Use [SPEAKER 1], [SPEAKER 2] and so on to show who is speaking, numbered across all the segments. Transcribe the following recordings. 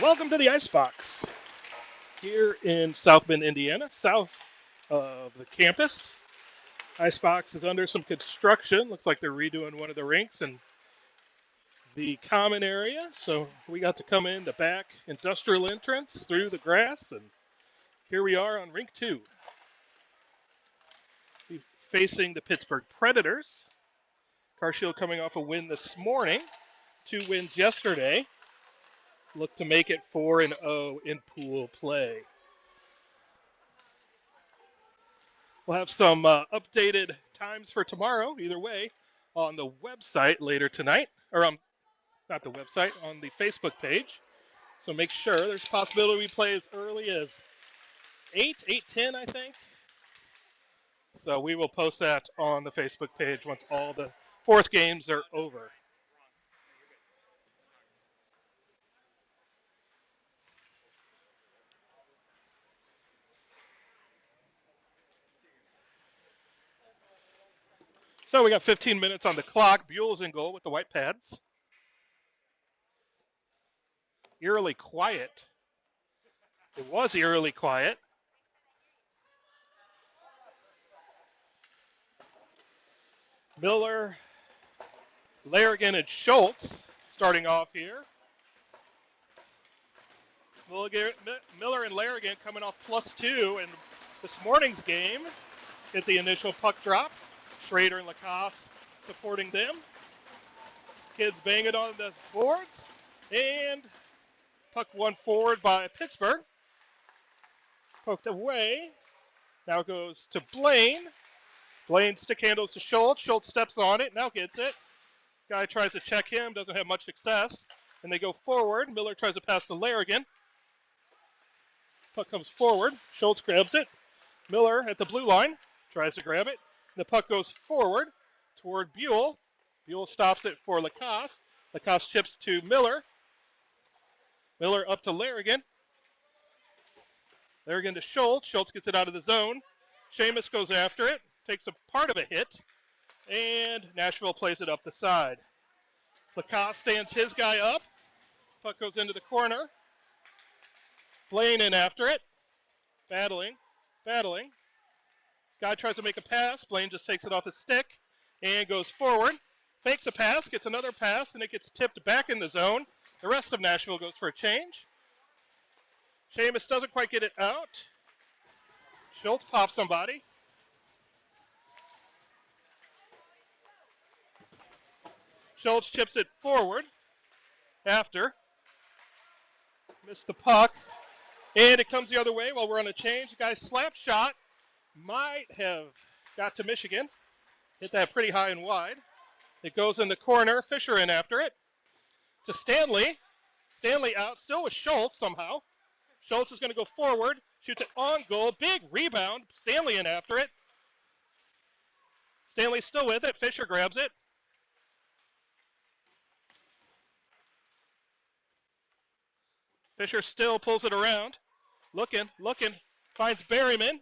[SPEAKER 1] Welcome to the Icebox here in South Bend, Indiana, south of the campus. Icebox is under some construction. Looks like they're redoing one of the rinks and the common area. So we got to come in the back industrial entrance through the grass, and here we are on rink two, facing the Pittsburgh Predators. Carshield coming off a win this morning, 2 wins yesterday. Look to make it 4-0 in pool play. We'll have some updated times for tomorrow, either way, on the website later tonight, or not the website, on the Facebook page. So make sure there's a possibility we play as early as 8:10, I think. So we will post that on the Facebook page once all the fourth games are over. So we got 15 minutes on the clock. Buell's in goal with the white pads. Eerily quiet. It was eerily quiet. Miller, Larrigan, and Schultz starting off here. Miller and Larrigan coming off +2 in this morning's game. Hit the initial puck drop. Schrader and Lacoste supporting them. Kids bang it on the boards. And puck won forward by Pittsburgh. Poked away. Now goes to Blaine. Blaine stick handles to Schultz. Schultz steps on it. Now gets it. Guy tries to check him. Doesn't have much success. And they go forward. Miller tries to pass to Larrigan. Puck comes forward. Schultz grabs it. Miller at the blue line tries to grab it. The puck goes forward toward Buell. Buell stops it for Lacoste. Lacoste chips to Miller. Miller up to Larrigan. Larrigan to Schultz. Schultz gets it out of the zone. Seamus goes after it. Takes a part of a hit. And Nashville plays it up the side. Lacoste stands his guy up. Puck goes into the corner. Blaine in after it. Battling. Guy tries to make a pass. Blaine just takes it off his stick and goes forward. Fakes a pass, gets another pass, and it gets tipped back in the zone. The rest of Nashville goes for a change. Seamus doesn't quite get it out. Schultz pops somebody. Schultz chips it forward after. Missed the puck. And it comes the other way while we're on a change. The guy's slap shot might have got to Michigan. Hit that pretty high and wide. It goes in the corner. Fisher in after it. To Stanley. Stanley out. Still with Schultz somehow. Schultz is going to go forward. Shoots it on goal. Big rebound. Stanley in after it. Stanley's still with it. Fisher grabs it. Fisher still pulls it around. Looking. Finds Berryman.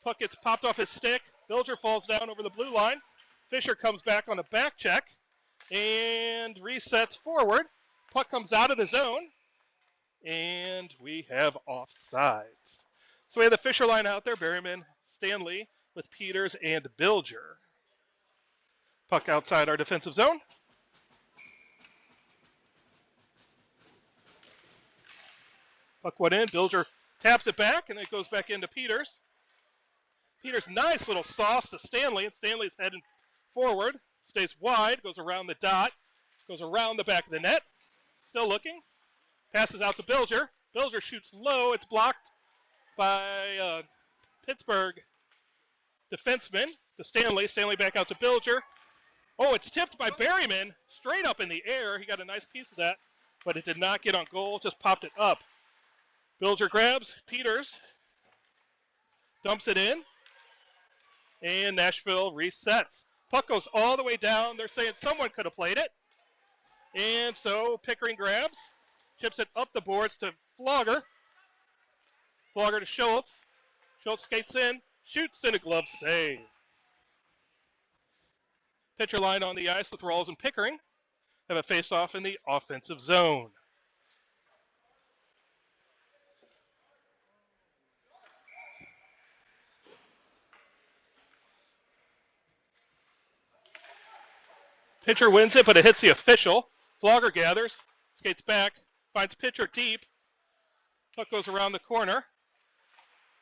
[SPEAKER 1] Puck gets popped off his stick. Bilger falls down over the blue line. Fisher comes back on a back check and resets forward. Puck comes out of the zone, and we have offsides. So we have the Fisher line out there. Berryman, Stanley with Peters and Bilger. Puck outside our defensive zone. Puck went in. Bilger taps it back, and it goes back into Peters. Peters, nice little sauce to Stanley, and Stanley's heading forward. Stays wide, goes around the dot, goes around the back of the net. Still looking. Passes out to Bilger. Bilger shoots low. It's blocked by Pittsburgh defenseman to Stanley. Stanley back out to Bilger. Oh, it's tipped by Berryman straight up in the air. He got a nice piece of that, but it did not get on goal. Just popped it up. Bilger grabs Peters. Dumps it in. And Nashville resets. Puck goes all the way down. They're saying someone could have played it. And so Pickering grabs. Chips it up the boards to Flogger. Flogger to Schultz. Schultz skates in. Shoots in a glove save. Pitcher line on the ice with Rawls and Pickering. Have a face-off in the offensive zone. Pitcher wins it, but it hits the official. Flogger gathers, skates back, finds pitcher deep. Puck goes around the corner.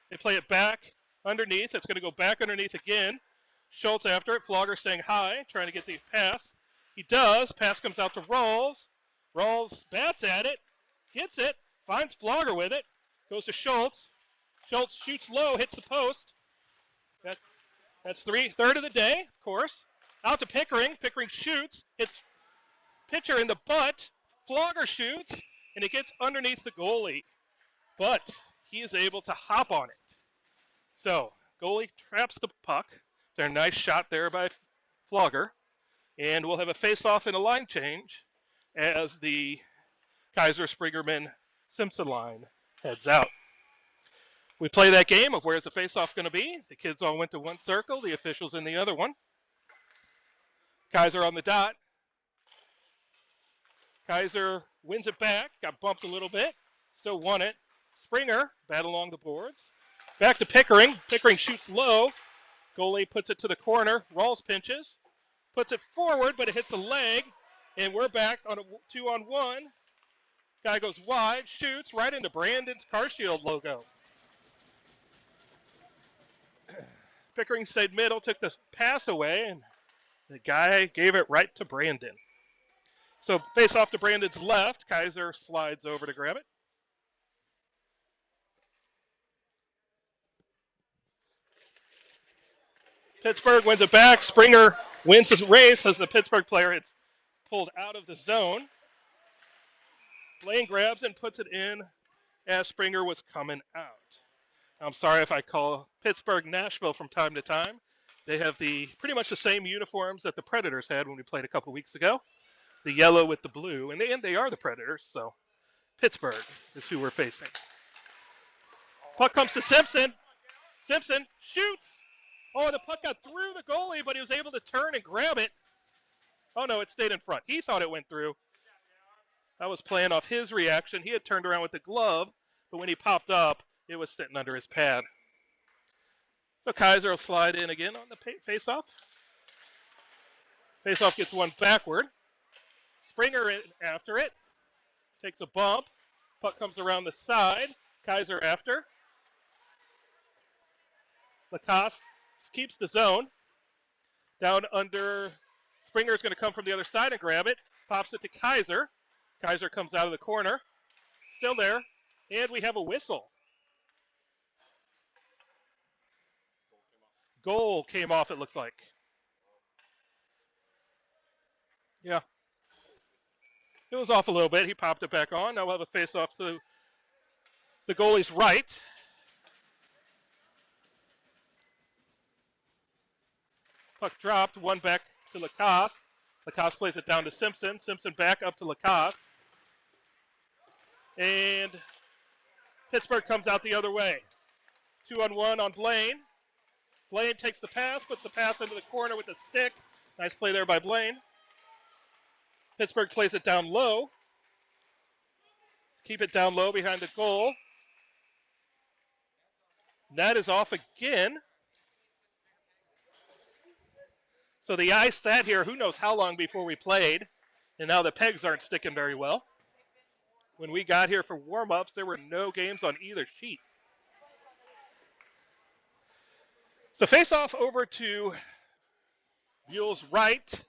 [SPEAKER 1] They play it back underneath. It's going to go back underneath again. Schultz after it. Flogger staying high, trying to get the pass. He does. Pass comes out to Rawls. Rawls bats at it, gets it, finds Flogger with it. Goes to Schultz. Schultz shoots low, hits the post. That's third of the day, of course. Out to Pickering. Pickering shoots, hits pitcher in the butt. Flogger shoots, and it gets underneath the goalie. But he is able to hop on it. So, goalie traps the puck. There's a nice shot there by Flogger. And we'll have a face-off and a line change as the Kaiser Springerman Simpson line heads out. We play that game of where's the face-off going to be. The kids all went to one circle, the officials in the other one. Kaiser on the dot. Kaiser wins it back, got bumped a little bit, still won it. Springer, bat along the boards. Back to Pickering. Pickering shoots low. Goalie puts it to the corner. Rawls pinches. Puts it forward, but it hits a leg. And we're back on a 2-on-1. Guy goes wide, shoots right into Brandon's Carshield logo. Pickering stayed middle, took the pass away, and the guy gave it right to Brandon. So face off to Brandon's left. Kaiser slides over to grab it. Pittsburgh wins it back. Springer wins his race as the Pittsburgh player gets pulled out of the zone. Blaine grabs it and puts it in as Springer was coming out. I'm sorry if I call Pittsburgh Nashville from time to time. They have pretty much the same uniforms that the Predators had when we played a couple weeks ago. The yellow with the blue, and they are the Predators, so Pittsburgh is who we're facing. Puck comes to Simpson. Simpson shoots. Oh, the puck got through the goalie, but he was able to turn and grab it. Oh, no, it stayed in front. He thought it went through. I was playing off his reaction. He had turned around with the glove, but when he popped up, it was sitting under his pad. So Kaiser will slide in again on the face-off. Face-off gets one backward. Springer in after it. Takes a bump. Puck comes around the side. Kaiser after. Lacoste keeps the zone. Down under. Springer's going to come from the other side and grab it. Pops it to Kaiser. Kaiser comes out of the corner. Still there. And we have a whistle. Goal came off, it looks like. Yeah. It was off a little bit. He popped it back on. Now we'll have a face-off to the goalie's right. Puck dropped. One back to Lacoste. Lacoste plays it down to Simpson. Simpson back up to Lacoste. And Pittsburgh comes out the other way. 2-on-1 on Blaine. Blaine takes the pass, puts the pass into the corner with a stick. Nice play there by Blaine. Pittsburgh plays it down low. Keep it down low behind the goal. That is off again. So the ice sat here who knows how long before we played. And now the pegs aren't sticking very well. When we got here for warm-ups, there were no games on either sheet. So face off over to Buell's right.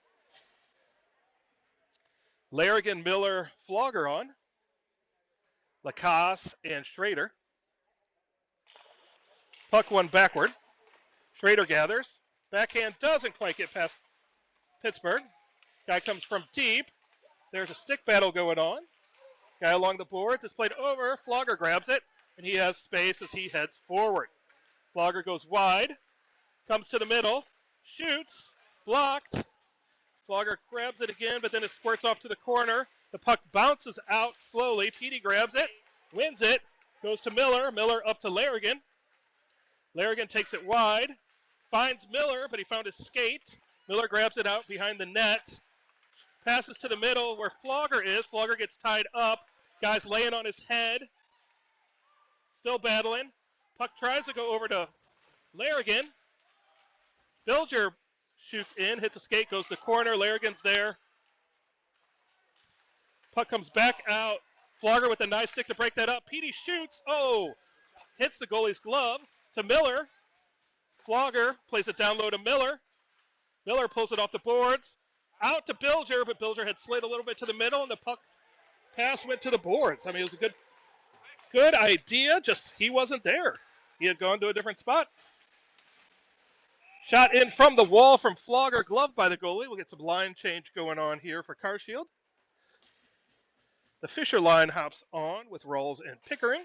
[SPEAKER 1] Larrigan, Miller, Flogger on. Lacoste and Schrader. Puck one backward. Schrader gathers. Backhand doesn't quite get past Pittsburgh. Guy comes from deep. There's a stick battle going on. Guy along the boards is played over. Flogger grabs it, and he has space as he heads forward. Flogger goes wide. Comes to the middle, shoots, blocked. Flogger grabs it again, but then it squirts off to the corner. The puck bounces out slowly. Petey grabs it, wins it, goes to Miller. Miller up to Larrigan. Larrigan takes it wide, finds Miller, but he found his skate. Miller grabs it out behind the net. Passes to the middle where Flogger is. Flogger gets tied up. Guy's laying on his head. Still battling. Puck tries to go over to Larrigan. Bilger Shoots in, hits a skate, goes to corner. Larrigan's there. Puck comes back out. Flogger with a nice stick to break that up. Petey shoots. Oh, hits the goalie's glove to Miller. Flogger plays it down low to Miller. Miller pulls it off the boards. Out to Bilger, but Bilger had slid a little bit to the middle, and the puck pass went to the boards. I mean, it was a good idea, just he wasn't there. He had gone to a different spot. Shot in from the wall from Flogger, gloved by the goalie. We'll get some line change going on here for Carshield. The Fisher line hops on with Rawls and Pickering.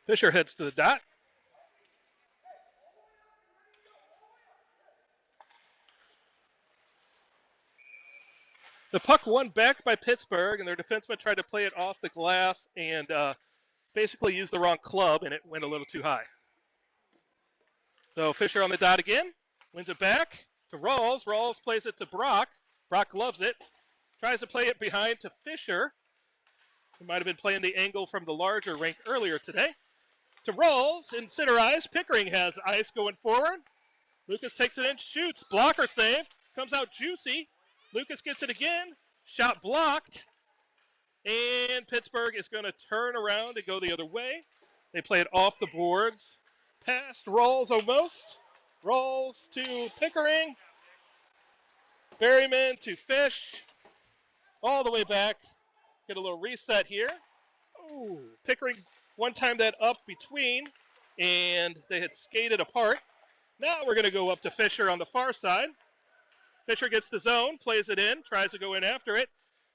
[SPEAKER 1] Fisher heads to the dot. The puck won back by Pittsburgh, and their defenseman tried to play it off the glass and basically used the wrong club, and it went a little too high. So Fisher on the dot again, wins it back to Rawls. Rawls plays it to Brock. Brock loves it, tries to play it behind to Fisher, who might have been playing the angle from the larger rink earlier today. To Rawls in center ice. Pickering has ice going forward. Lucas takes it in, shoots, blocker save, comes out juicy. Lucas gets it again, shot blocked, and Pittsburgh is going to turn around and go the other way. They play it off the boards, past Rawls almost. Rawls to Pickering, Berryman to Fish, all the way back. Get a little reset here. Oh, Pickering one-time that up between, and they had skated apart. Now we're going to go up to Fisher on the far side. Fisher gets the zone, plays it in, tries to go in after it.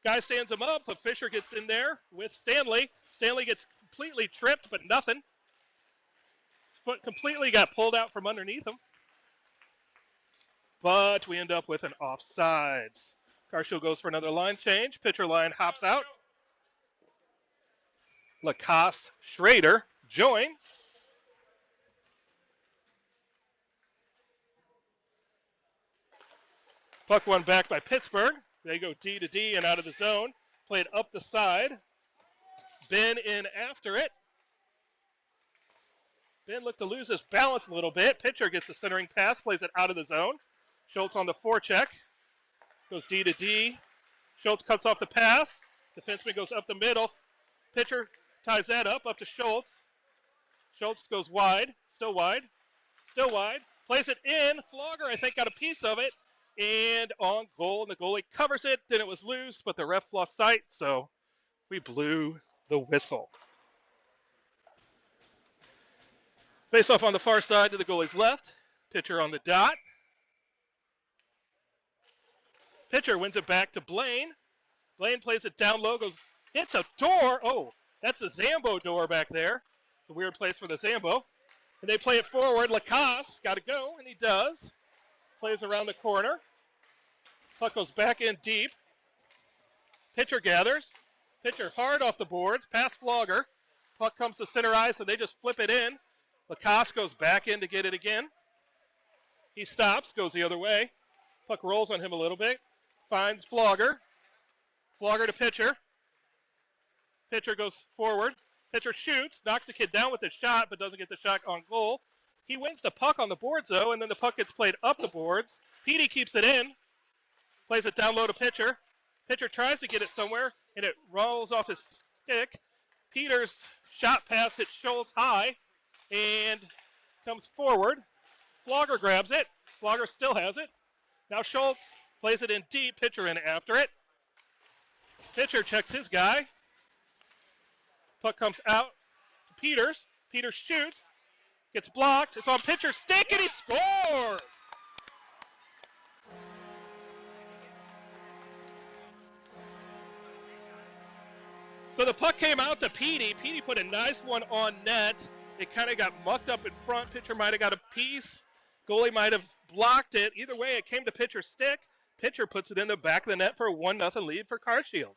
[SPEAKER 1] Guy stands him up, but Fisher gets in there with Stanley. Stanley gets completely tripped, but nothing. His foot completely got pulled out from underneath him. But we end up with an offside. Carshield goes for another line change. Pitcher line hops out. Lacoste, Schrader join. Puck won back by Pittsburgh. They go D to D and out of the zone. Played up the side. Ben in after it. Ben looked to lose his balance a little bit. Pitcher gets the centering pass, plays it out of the zone. Schultz on the forecheck. Goes D to D. Schultz cuts off the pass. Defenseman goes up the middle. Pitcher ties that up to Schultz. Schultz goes wide. Still wide. Still wide. Plays it in. Flogger, I think, got a piece of it. And on goal, and the goalie covers it. Then it was loose, but the ref lost sight, so we blew the whistle. Face off on the far side to the goalie's left. Pitcher on the dot. Pitcher wins it back to Blaine. Blaine plays it down low, hits a door. Oh, that's the Zambo door back there. It's a weird place for the Zambo. And they play it forward. Lacoste got to go, and he does. Plays around the corner. Puck goes back in deep. Pitcher gathers. Pitcher hard off the boards. Past Flogger. Puck comes to center ice, and they just flip it in. Lacoste goes back in to get it again. He stops, goes the other way. Puck rolls on him a little bit. Finds Flogger. Flogger to Pitcher. Pitcher goes forward. Pitcher shoots, knocks the kid down with his shot, but doesn't get the shot on goal. He wins the puck on the boards, though, and then the puck gets played up the boards. Petey keeps it in, plays it down low to Pitcher. Pitcher tries to get it somewhere, and it rolls off his stick. Peters' shot pass hits Schultz high and comes forward. Flogger grabs it. Flogger still has it. Now Schultz plays it in deep. Pitcher in after it. Pitcher checks his guy. Puck comes out to Peters. Peters shoots. Gets blocked. It's on Pitcher's stick, and he scores! So the puck came out to Petey. Petey put a nice one on net. It kind of got mucked up in front. Pitcher might have got a piece. Goalie might have blocked it. Either way, it came to Pitcher's stick. Pitcher puts it in the back of the net for a 1-0 lead for Carshield.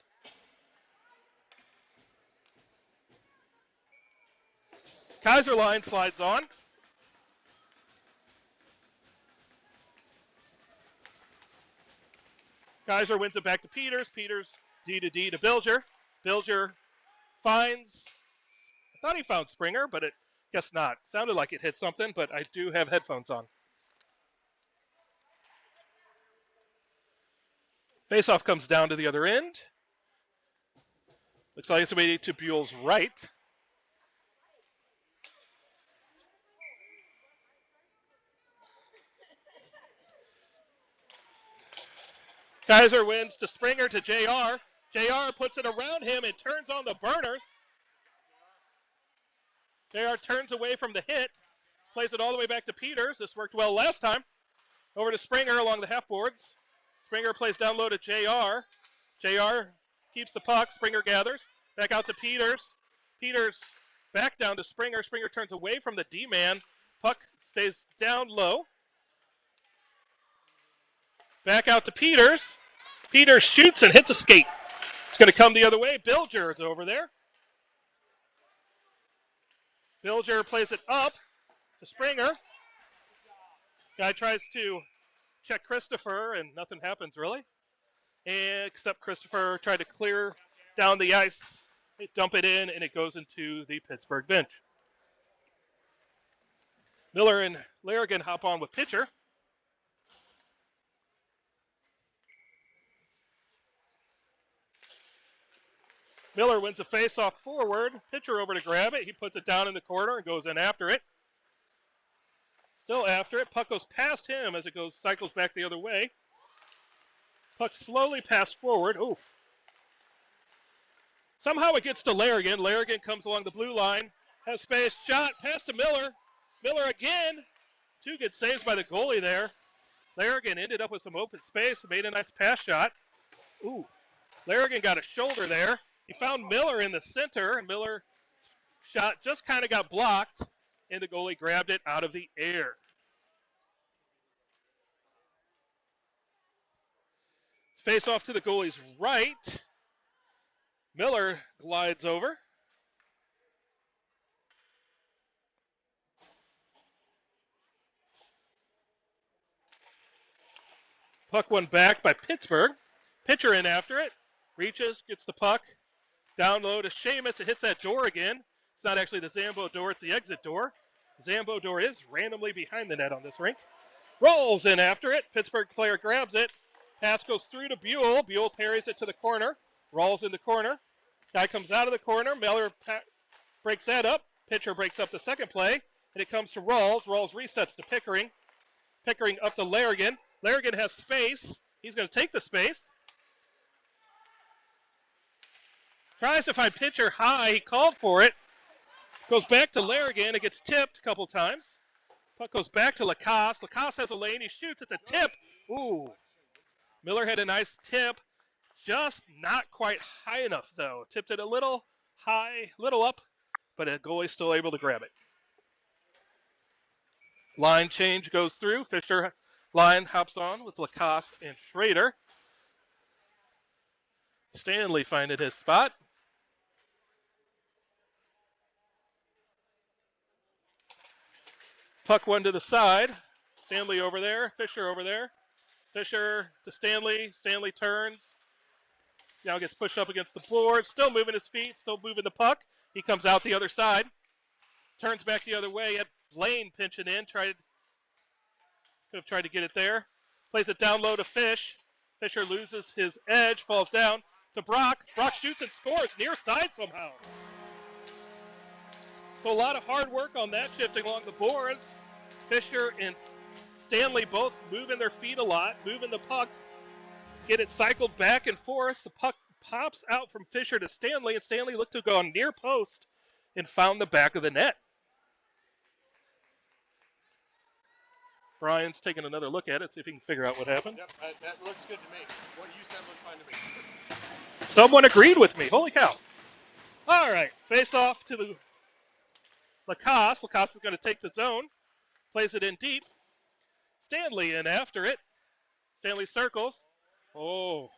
[SPEAKER 1] Kaiser line slides on. Kaiser wins it back to Peters. Peters D to D to Bilger. Bilger finds Thought he found Springer, but guess not. Sounded like it hit something, but I do have headphones on. Faceoff comes down to the other end. Looks like it's going to Buell's right. Kaiser wins to Springer to JR. JR puts it around him and turns on the burners. JR turns away from the hit, plays it all the way back to Peters. This worked well last time. Over to Springer along the half boards. Springer plays down low to JR. JR keeps the puck. Springer gathers. Back out to Peters. Peters back down to Springer. Springer turns away from the D-man. Puck stays down low. Back out to Peters. Peters shoots and hits a skate. It's going to come the other way. Bilger is over there. Bilger plays it up to Springer. Guy tries to check Christopher, and nothing happens really. Except Christopher tried to clear down the ice, dump it in, and it goes into the Pittsburgh bench. Miller and Larrigan hop on with pitcher. Miller wins a face-off forward. Pitcher over to grab it. He puts it down in the corner and goes in after it. Still after it. Puck goes past him as it cycles back the other way. Puck slowly passed forward. Oof. Somehow it gets to Larrigan. Larrigan comes along the blue line. Has space. Shot. Pass to Miller. Miller again. Two good saves by the goalie there. Larrigan ended up with some open space. Made a nice pass shot. Ooh. Larrigan got a shoulder there. He found Miller in the center, and Miller's shot just kind of got blocked, and the goalie grabbed it out of the air. Face off to the goalie's right. Miller glides over. Puck won back by Pittsburgh. Pitcher in after it. Reaches, gets the puck. Down low to Seamus. It hits that door again. It's not actually the Zambo door, it's the exit door. The Zambo door is randomly behind the net on this rink. Rolls in after it. Pittsburgh player grabs it. Pass goes through to Buell. Buell parries it to the corner. Rolls in the corner. Guy comes out of the corner. Miller breaks that up. Pitcher breaks up the second play. And it comes to Rawls. Rawls resets to Pickering. Pickering up to Larrigan. Larrigan has space. He's going to take the space. Tries to find pitcher high. He called for it. Goes back to Larrigan. It gets tipped a couple times. Puck goes back to Lacoste. Lacoste has a lane. He shoots. It's a tip. Ooh. Miller had a nice tip. Just not quite high enough, though. Tipped it a little high, little up, but a goalie's still able to grab it. Line change goes through. Fisher line hops on with Lacoste and Schrader. Stanley finding his spot. Puck one to the side. Stanley over there. Fisher over there. Fisher to Stanley. Stanley turns. Now gets pushed up against the board. Still moving his feet. Still moving the puck. He comes out the other side. Turns back the other way. Had Blaine pinching in. Could have tried to get it there. Plays it down low to Fish. Fisher loses his edge. Falls down to Brock. Brock shoots and scores. Near side somehow. So a lot of hard work on that, shifting along the boards. Fisher and Stanley both moving their feet a lot, moving the puck, get it cycled back and forth. The puck pops out from Fisher to Stanley, and Stanley looked to go on near post and found the back of the net. Brian's taking another look at it, see if he can figure out what happened.
[SPEAKER 2] Yep, that looks good to me. What you said looks fine to me.
[SPEAKER 1] Someone agreed with me. Holy cow. All right, face off to the Lacoste. Lacoste is going to take the zone. Plays it in deep. Stanley in after it. Stanley circles. Oh.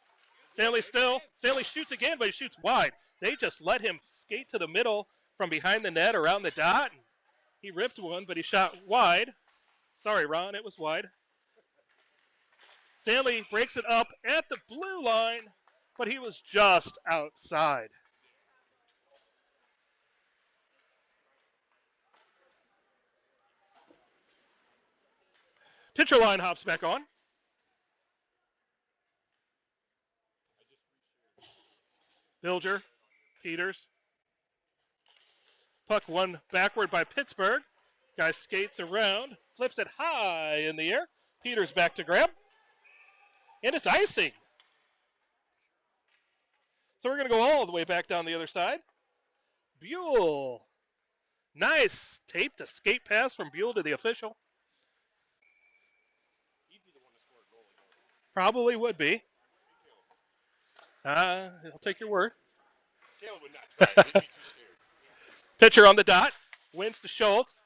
[SPEAKER 1] Stanley shoots again, but he shoots wide. They just let him skate to the middle from behind the net around the dot. He ripped one, but he shot wide. Sorry, Ron, it was wide. Stanley breaks it up at the blue line, but he was just outside. Pitcher line hops back on. Bilger, Peters. Puck won backward by Pittsburgh. Guy skates around, flips it high in the air. Peters back to grab. And it's icing. So we're going to go all the way back down the other side. Buell. Nice taped escape pass from Buell to the official.
[SPEAKER 2] He'd be the one to score a goal.
[SPEAKER 1] Probably would be. I'll take your word.
[SPEAKER 2] Caleb would not try it. He'd be too scared.
[SPEAKER 1] Pitcher on the dot. Wins to Schultz.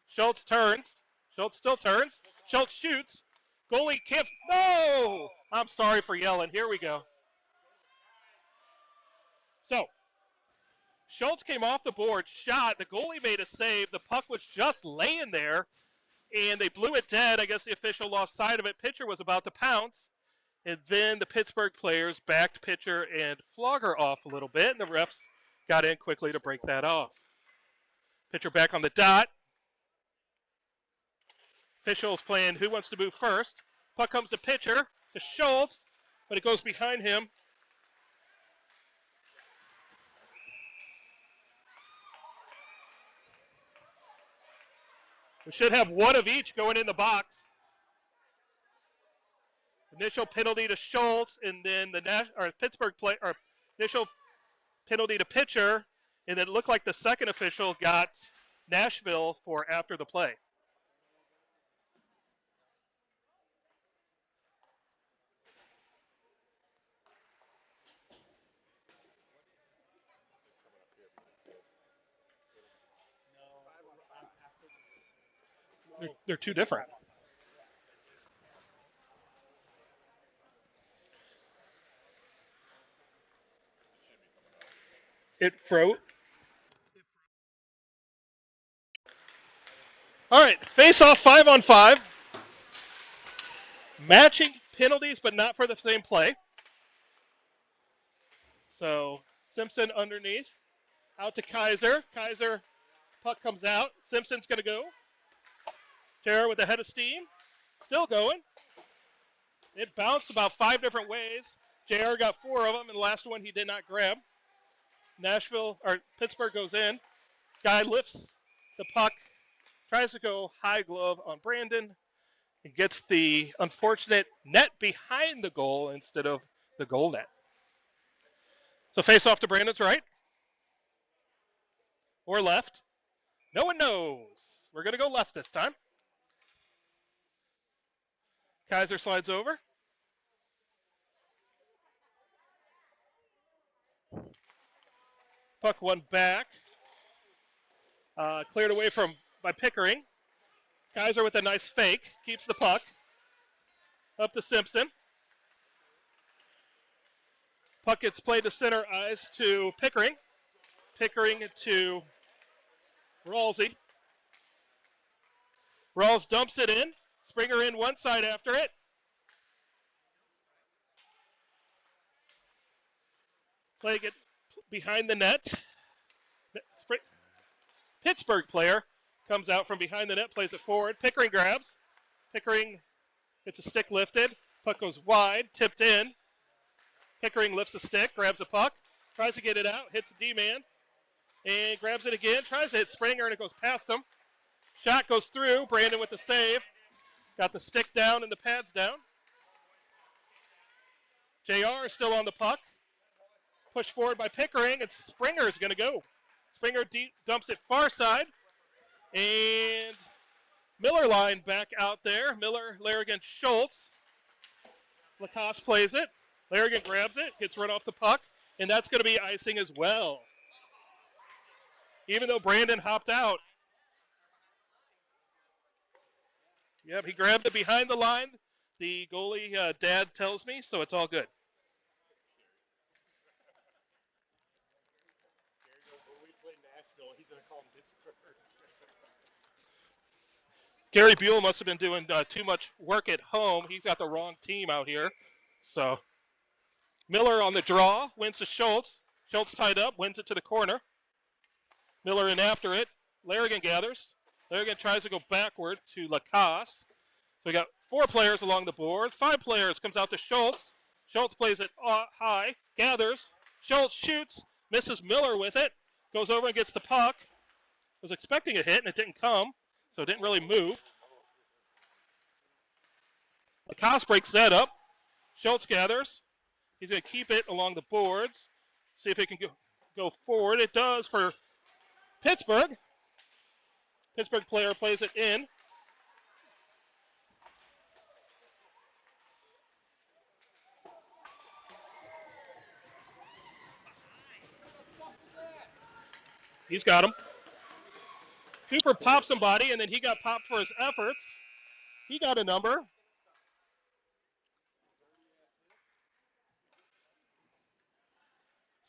[SPEAKER 1] Schultz turns. Schultz still turns. Schultz shoots. Goalie can't. No! I'm sorry for yelling. Here we go. So, Schultz came off the board, shot. The goalie made a save. The puck was just laying there, and they blew it dead. I guess the official lost sight of it. Pitcher was about to pounce, and then the Pittsburgh players backed pitcher and Flogger off a little bit, and the refs got in quickly to break that off. Pitcher back on the dot. Officials playing who wants to move first. Puck comes to pitcher, to Schultz, but it goes behind him. We should have one of each going in the box. Initial penalty to Schultz, and then the Pittsburgh play, or initial penalty to pitcher, and then it looked like the second official got Nashville for after the play. They're two different. It froze. All right, face-off 5-on-5. Matching penalties, but not for the same play. So Simpson underneath, out to Kaiser. Kaiser, puck comes out. Simpson's going to go. Terra with a head of steam, still going. It bounced about 5 different ways. JR got 4 of them, and the last one he did not grab. Pittsburgh goes in. Guy lifts the puck, tries to go high glove on Brandon, and gets the unfortunate net behind the goal instead of the goal net. So face off to Brandon's right. Or left. No one knows. We're going to go left this time. Kaiser slides over. Puck won back. Cleared away by Pickering. Kaiser with a nice fake. Keeps the puck. Up to Simpson. Puck gets played to center ice to Pickering. Pickering to Rawlsey. Rawls dumps it in. Springer in one side after it. Play it behind the net. Pittsburgh player comes out from behind the net, plays it forward. Pickering grabs. Pickering gets a stick lifted. Puck goes wide, tipped in. Pickering lifts the stick, grabs the puck, tries to get it out, hits the D-man, and grabs it again, tries to hit Springer, and it goes past him. Shot goes through. Brandon with the save. Got the stick down and the pads down. JR is still on the puck. Pushed forward by Pickering, and Springer is going to go. Springer dumps it far side. And Miller line back out there. Miller, Larrigan, Schultz. Lacoste plays it. Larrigan grabs it, gets run off the puck, and that's going to be icing as well. Even though Brandon hopped out. Yep, he grabbed it behind the line. The goalie dad tells me, so it's all good.
[SPEAKER 2] When we play Nashville, he's going to call him Pittsburgh.
[SPEAKER 1] Gary Buell must have been doing too much work at home. He's got the wrong team out here. So Miller on the draw, wins to Schultz. Schultz tied up, wins it to the corner. Miller in after it. Larrigan gathers. Larrigan tries to go backward to Lacoste. we got 4 players along the board. 5 players, comes out to Schultz. Schultz plays it high, gathers. Schultz shoots, misses Miller with it. Goes over and gets the puck. Was expecting a hit and it didn't come, so it didn't really move. Lacoste breaks that up. Schultz gathers. He's going to keep it along the boards. See if it can go forward. It does for Pittsburgh. Pittsburgh player plays it in. He's got him. Cooper popped somebody, and then he got popped for his efforts. He got a number.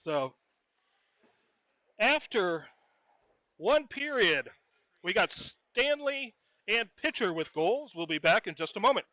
[SPEAKER 1] So after one period, we got Stanley and Pitcher with goals. We'll be back in just a moment.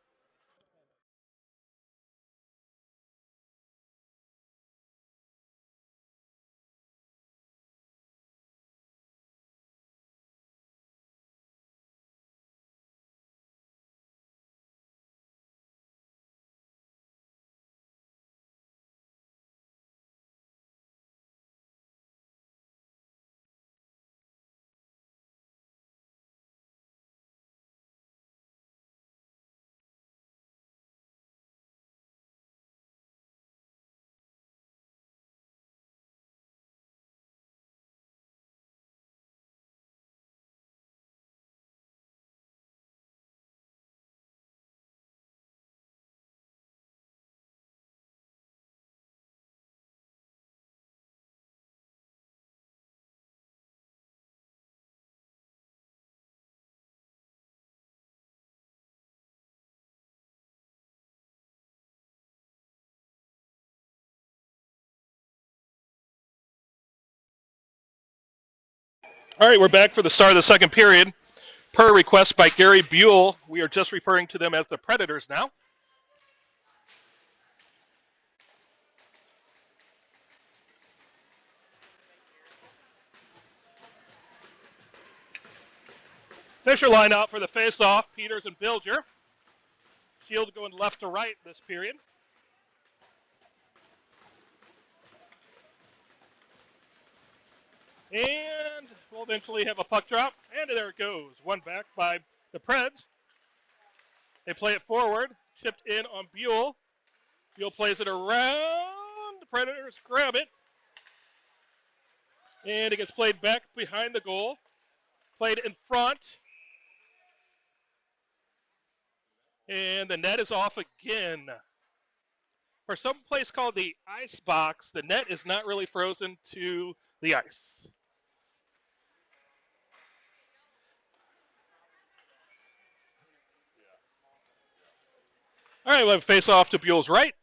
[SPEAKER 1] All right, we're back for the start of the second period. Per request by Gary Buell, we are just referring to them as the Predators now. Fisher line out for the face-off. Peters and Bilger. Shield going left to right this period. And we'll eventually have a puck drop. And there it goes. One back by the Preds. They play it forward. Chipped in on Buell. Buell plays it around. The Predators grab it. And it gets played back behind the goal. Played in front. And the net is off again. For some place called the ice box, the net is not really frozen to the ice. All right, we'll have face off to Buell's right.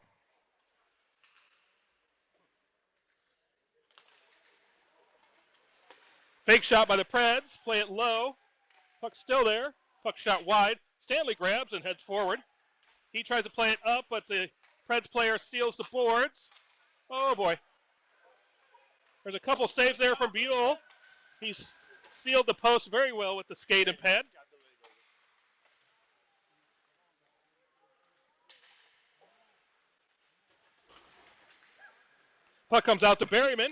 [SPEAKER 1] Fake shot by the Preds. Play it low. Puck still there. Puck shot wide. Stanley grabs and heads forward. He tries to play it up, but the Preds player steals the boards. Oh, boy. There's a couple saves there from Buell. He's sealed the post very well with the skate and pad. Puck comes out to Berryman.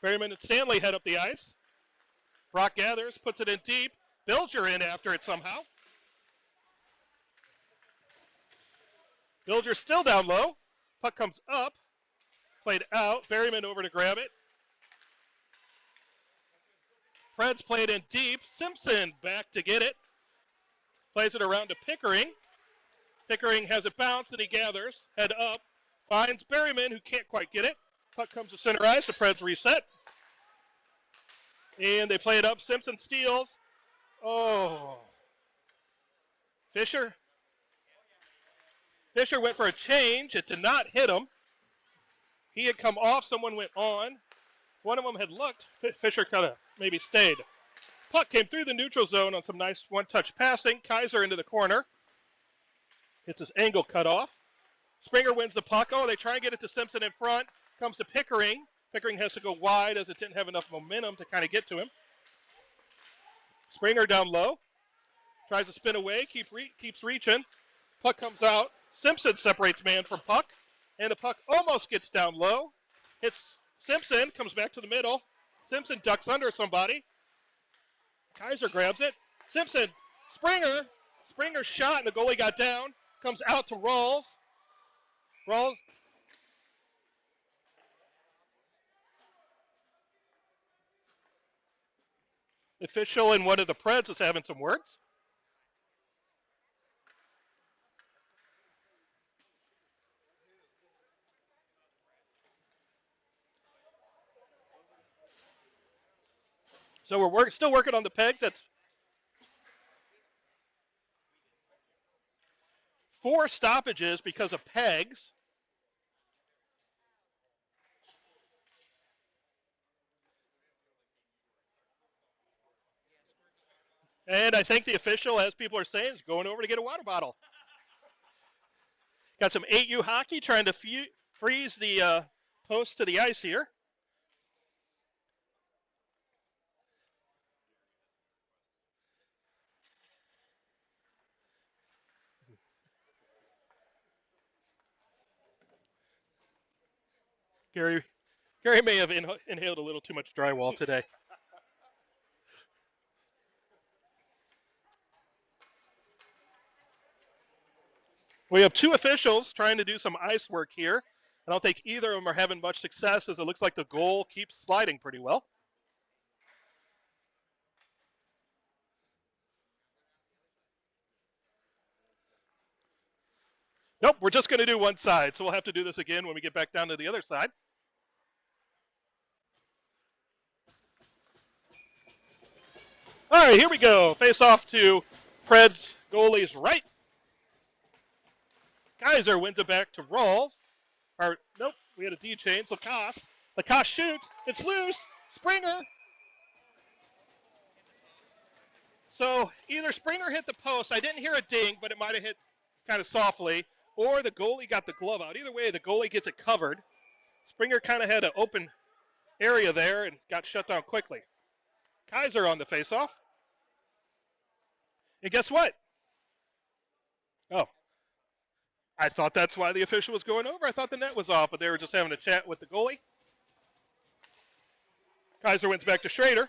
[SPEAKER 1] Berryman and Stanley head up the ice. Brock gathers, puts it in deep. Bilger in after it somehow. Bilger still down low. Puck comes up. Played out. Berryman over to grab it. Preds played in deep. Simpson back to get it. Plays it around to Pickering. Pickering has it bounced and he gathers. Head up. Finds Berryman who can't quite get it. Puck comes to center ice. The Preds reset. And they play it up. Simpson steals. Oh. Fisher went for a change. It did not hit him. He had come off. Someone went on. One of them had looked. Fisher kind of maybe stayed. Puck came through the neutral zone on some nice one-touch passing. Kaiser into the corner. It's his angle cut off. Springer wins the puck. Oh, they try and get it to Simpson in front. Comes to Pickering. Pickering has to go wide as it didn't have enough momentum to kind of get to him. Springer down low. Tries to spin away, keeps reaching. Puck comes out. Simpson separates man from puck. And the puck almost gets down low. Hits Simpson, comes back to the middle. Simpson ducks under somebody. Kaiser grabs it. Simpson, Springer shot, and the goalie got down. Comes out to Rawls. Official in one of the Preds is having some words. So we're still working on the pegs. That's 4 stoppages because of pegs. And I think the official, as people are saying, is going over to get a water bottle. Got some 8U hockey trying to freeze the post to the ice here. Gary may have inhaled a little too much drywall today. We have 2 officials trying to do some ice work here. I don't think either of them are having much success, as it looks like the goal keeps sliding pretty well. Nope, we're just going to do one side, so we'll have to do this again when we get back down to the other side. All right, here we go. Face off to Preds goalie's right. Kaiser wins it back to Rawls. Or, nope, we had a D change. Lacoste shoots. It's loose. Springer. So either Springer hit the post. I didn't hear a ding, but it might have hit kind of softly. Or the goalie got the glove out. Either way, the goalie gets it covered. Springer kind of had an open area there and got shut down quickly. Kaiser on the faceoff. And guess what? Oh, I thought that's why the official was going over. I thought the net was off, but they were just having a chat with the goalie. Kaiser wins back to Schrader.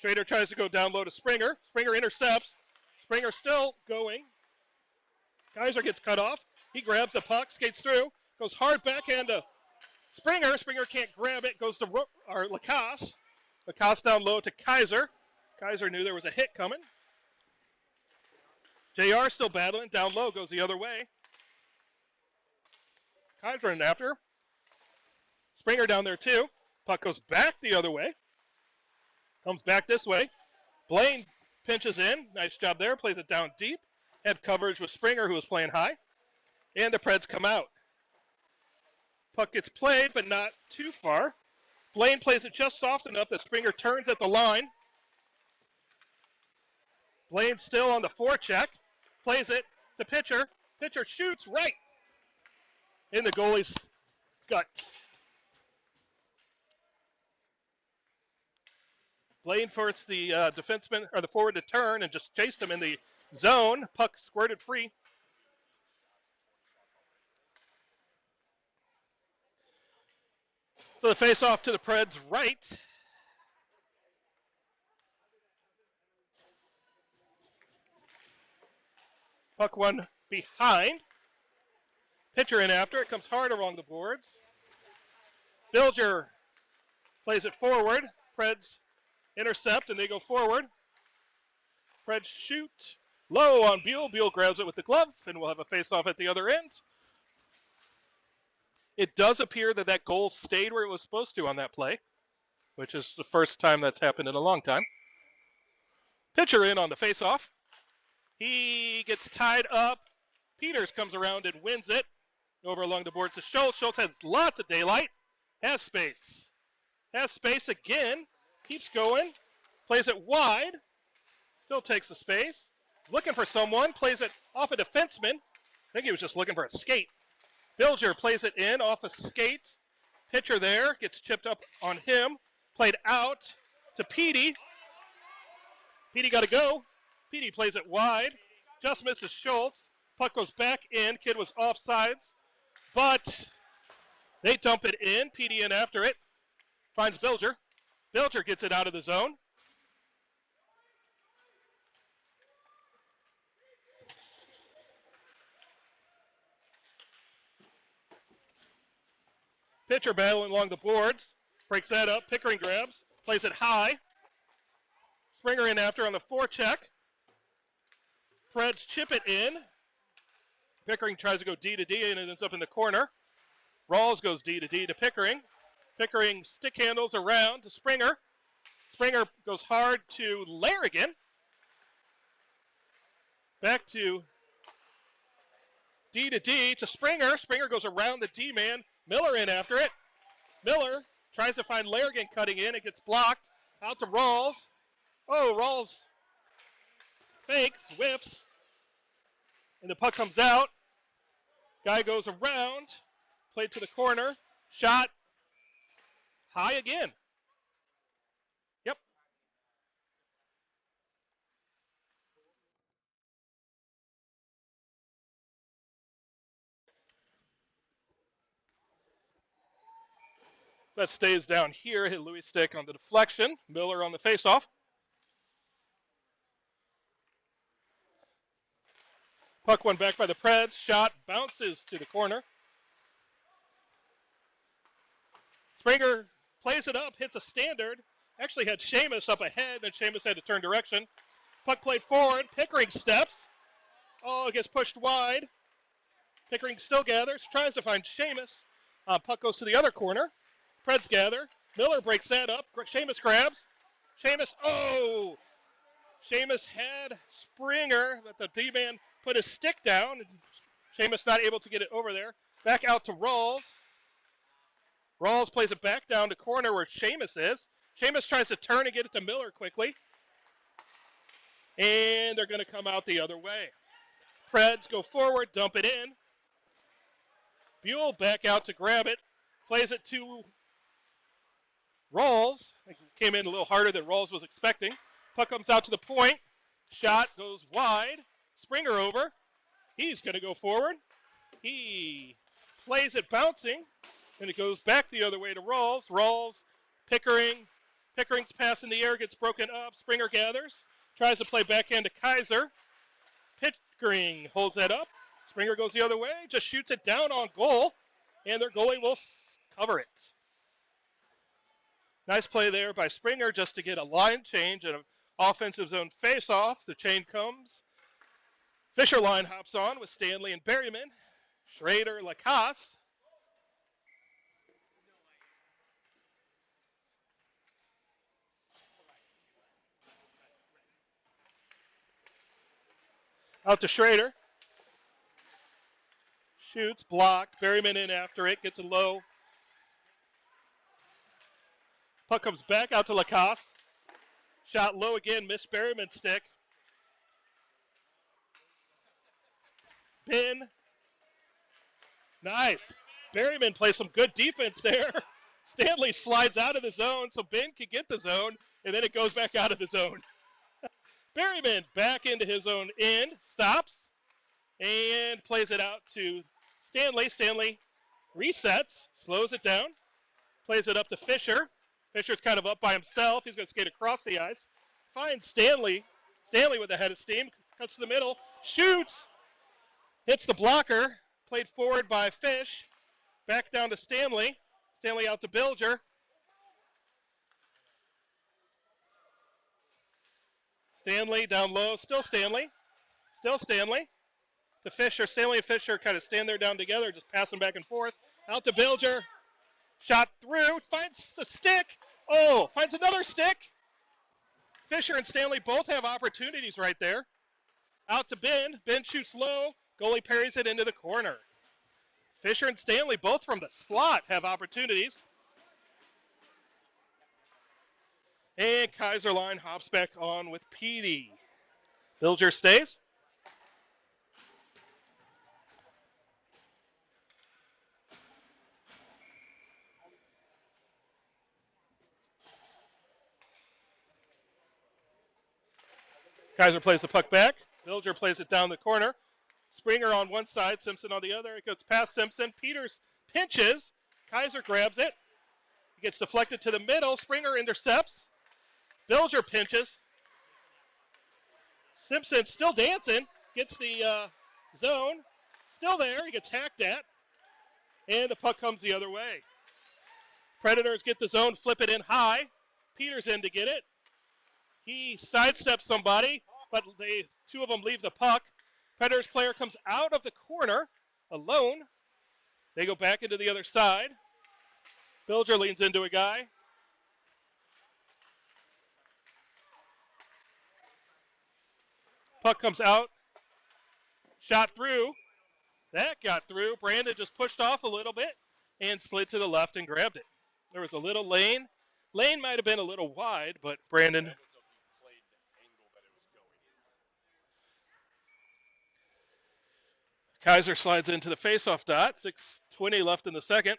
[SPEAKER 1] Schrader tries to go down low to Springer. Springer intercepts. Springer still going. Kaiser gets cut off. He grabs the puck, skates through, goes hard backhand to Springer. Springer can't grab it, goes to Lacoste. Lacoste down low to Kaiser. Kaiser knew there was a hit coming. JR still battling, down low, goes the other way. Kaiser in after. Springer down there too. Puck goes back the other way. Comes back this way. Blaine pinches in. Nice job there. Plays it down deep. Had coverage with Springer, who was playing high. And the Preds come out. Puck gets played, but not too far. Blaine plays it just soft enough that Springer turns at the line. Blaine still on the forecheck. Plays it to Pitcher. Pitcher shoots right in the goalie's gut. Blaine forced the defenseman or the forward to turn and just chased him in the zone. Puck squirted free. So the face-off to the Preds' right. Puck one behind. Pitcher in after. It comes hard along the boards. Bilger plays it forward. Preds intercept, and they go forward. Preds shoot low on Buell. Buell grabs it with the glove, and we'll have a face-off at the other end. It does appear that that goal stayed where it was supposed to on that play, which is the first time that's happened in a long time. Pitcher in on the face-off. He gets tied up. Peters comes around and wins it. Over along the boards to Schultz. Schultz has lots of daylight. Has space. Has space again. Keeps going. Plays it wide. Still takes the space. Looking for someone. Plays it off a defenseman. I think he was just looking for a skate. Bilger plays it in off a skate. Pitcher there. Gets chipped up on him. Played out to Petey. Petey got to go. PD plays it wide. Just misses Schultz. Puck goes back in. Kid was offsides. But they dump it in. PD in after it. Finds Bilger. Bilger gets it out of the zone. Pitcher battling along the boards. Breaks that up. Pickering grabs. Plays it high. Springer in after on the forecheck. Preds chip it in. Pickering tries to go D to D and it ends up in the corner. Rawls goes D to D to Pickering. Pickering stick handles around to Springer. Springer goes hard to Larrigan. Back to D to Springer. Springer goes around the D man. Miller in after it. Miller tries to find Larrigan cutting in. It gets blocked. Out to Rawls. Oh, Rawls fakes, whiffs. And the puck comes out. Guy goes around. Played to the corner. Shot high again. Yep. That stays down here. Hit Louis' stick on the deflection. Miller on the faceoff. Puck won back by the Preds. Shot bounces to the corner. Springer plays it up, hits a standard. Actually had Seamus up ahead, then Seamus had to turn direction. Puck played forward. Pickering steps. Oh, it gets pushed wide. Pickering still gathers, tries to find Seamus. Puck goes to the other corner. Preds gather. Miller breaks that up. Seamus grabs. Seamus, oh! Seamus had Springer, that the D-man put his stick down. And Seamus not able to get it over there. Back out to Rawls. Rawls plays it back down to corner where Seamus is. Seamus tries to turn and get it to Miller quickly. And they're going to come out the other way. Preds go forward, dump it in. Buell back out to grab it. Plays it to Rawls. It came in a little harder than Rawls was expecting. Puck comes out to the point. Shot goes wide. Springer over. He's going to go forward. He plays it bouncing. And it goes back the other way to Rawls. Rawls, Pickering. Pickering's pass in the air gets broken up. Springer gathers. Tries to play backhand to Kaiser. Pickering holds that up. Springer goes the other way. Just shoots it down on goal. And their goalie will cover it. Nice play there by Springer just to get a line change and an offensive zone face-off. The chain comes. Fisher line hops on with Stanley and Berryman. Schrader, Lacasse. Out to Schrader. Shoots, blocked. Berryman in after it. Gets it low. Puck comes back out to Lacasse. Shot low again. Missed Berryman's stick. Pin. Nice. Berryman plays some good defense there. Stanley slides out of the zone so Ben can get the zone, and then it goes back out of the zone. Berryman back into his own end, stops, and plays it out to Stanley. Stanley resets, slows it down, plays it up to Fisher. Fisher's kind of up by himself. He's going to skate across the ice. Finds Stanley. Stanley with a head of steam, cuts to the middle, shoots, hits the blocker, played forward by Fish. Back down to Stanley. Stanley out to Bilger. Stanley down low, still Stanley. Still Stanley. To Fisher. Stanley and Fisher kind of stand there down together, just passing back and forth. Out to Bilger. Shot through. Finds the stick. Oh, finds another stick. Fisher and Stanley both have opportunities right there. Out to Ben. Ben shoots low. Goalie parries it into the corner. Fisher and Stanley, both from the slot, have opportunities. And Kaiserline hops back on with PD. Bilger stays. Kaiser plays the puck back. Bilger plays it down the corner. Springer on one side, Simpson on the other. It goes past Simpson. Peters pinches. Kaiser grabs it. It gets deflected to the middle. Springer intercepts. Bilger pinches. Simpson still dancing. Gets the zone. Still there. He gets hacked at. And the puck comes the other way. Predators get the zone, flip it in high. Peters in to get it. He sidesteps somebody, but two of them leave the puck. Predators player comes out of the corner alone. They go back into the other side. Bilger leans into a guy. Puck comes out. Shot through. That got through. Brandon just pushed off a little bit and slid to the left and grabbed it. There was a little lane. Lane might have been a little wide, but Brandon. Kaiser slides into the faceoff dot. 6:20 left in the second.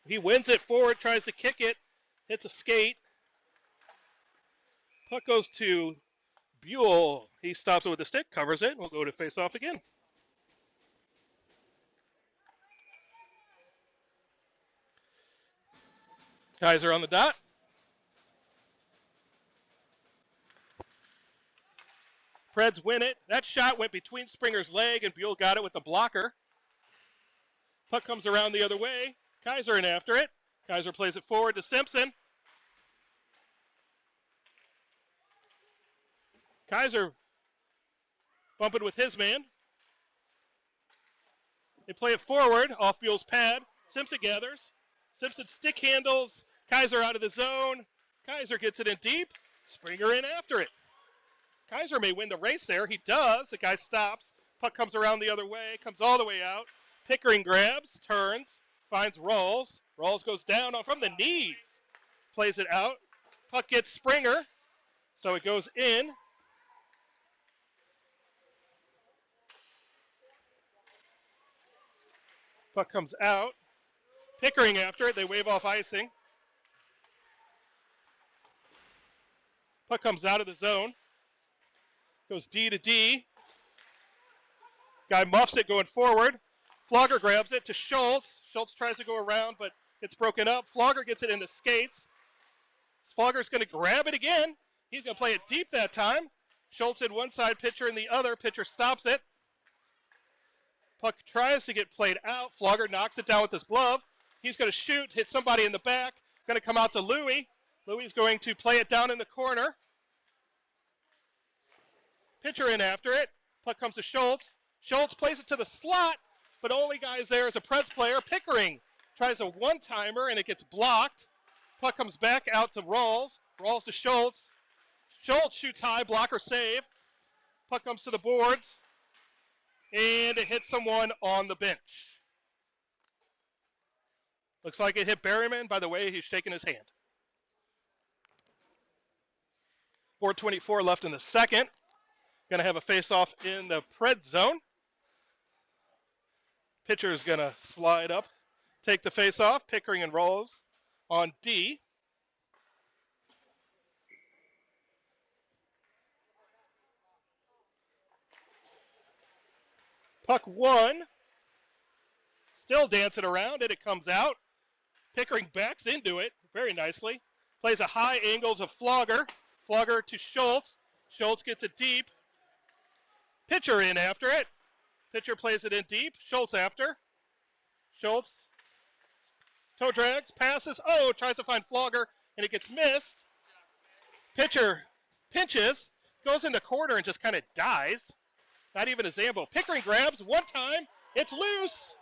[SPEAKER 1] He wins it forward, tries to kick it, hits a skate. Puck goes to Buell. He stops it with the stick, covers it. We'll go to faceoff again. Kaiser on the dot. Preds win it. That shot went between Springer's leg, and Buell got it with the blocker. Puck comes around the other way. Kaiser in after it. Kaiser plays it forward to Simpson. Kaiser bumping with his man. They play it forward off Buell's pad. Simpson gathers. Simpson stick handles. Kaiser out of the zone. Kaiser gets it in deep. Springer in after it. Kaiser may win the race there. He does. The guy stops. Puck comes around the other way. Comes all the way out. Pickering grabs. Turns. Finds Rawls. Rawls goes down from the knees. Plays it out. Puck gets Springer. So it goes in. Puck comes out. Pickering after it. They wave off icing. Puck comes out of the zone. Goes D to D. Guy muffs it going forward. Flogger grabs it to Schultz. Schultz tries to go around, but it's broken up. Flogger gets it into skates. Flogger's going to grab it again. He's going to play it deep that time. Schultz in one side, pitcher in the other. Pitcher stops it. Puck tries to get played out. Flogger knocks it down with his glove. He's going to shoot, hit somebody in the back. Going to come out to Louie. Louie's going to play it down in the corner. Pitcher in after it. Puck comes to Schultz. Schultz plays it to the slot, but only guys there is a Preds player. Pickering tries a one-timer, and it gets blocked. Puck comes back out to Rawls. Rawls to Schultz. Schultz shoots high, blocker save. Puck comes to the boards, and it hits someone on the bench. Looks like it hit Berryman by the way he's shaking his hand. 4:24 left in the second. Going to have a face-off in the Pred zone. Pitcher is going to slide up, take the face-off. Pickering and Rawls on D. Puck one. Still dancing around, and it comes out. Pickering backs into it very nicely. Plays a high angle to Flogger. Flogger to Schultz. Schultz gets it deep. Pitcher in after it. Pitcher plays it in deep. Schultz after. Schultz toe drags, passes. Oh, tries to find Flogger, and it gets missed. Pitcher pinches, goes in the corner and just kind of dies. Not even a Zambo. Pickering grabs one time. It's loose.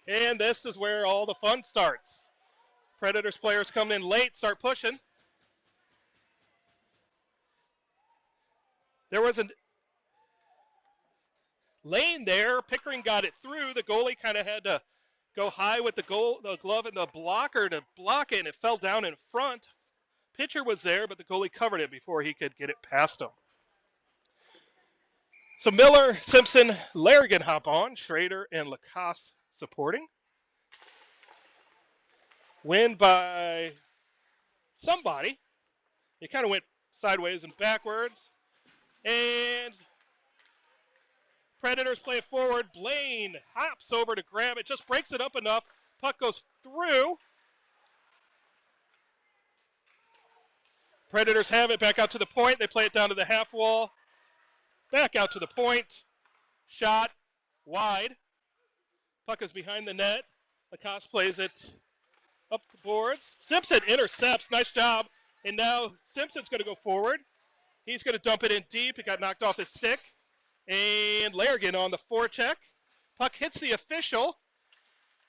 [SPEAKER 1] And this is where all the fun starts. Predators players come in late, start pushing. There was a lane there. Pickering got it through. The goalie kind of had to go high with the glove and the blocker to block it, and it fell down in front. Pitcher was there, but the goalie covered it before he could get it past him. So Miller, Simpson, Larrigan hop on. Schrader and Lacoste supporting. Win by somebody. It kind of went sideways and backwards. And Predators play it forward. Blaine hops over to grab it, just breaks it up enough. Puck goes through. Predators have it back out to the point. They play it down to the half wall. Back out to the point. Shot wide. Puck is behind the net. Lacoste plays it up the boards. Simpson intercepts. Nice job. And now Simpson's going to go forward. He's going to dump it in deep. It got knocked off his stick. And Larrigan on the forecheck. Puck hits the official.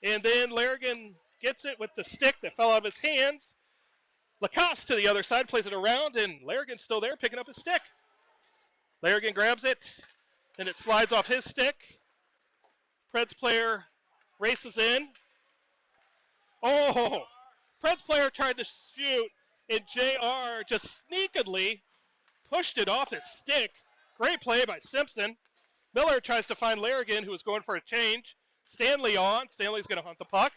[SPEAKER 1] And then Larrigan gets it with the stick that fell out of his hands. Lacoste to the other side, plays it around, and Larrigan's still there picking up his stick. Larrigan grabs it, and it slides off his stick. Preds player races in. Oh! Preds player tried to shoot, and JR just sneakily pushed it off his stick. Great play by Simpson. Miller tries to find Larrigan, who was going for a change. Stanley on. Stanley's going to hunt the puck.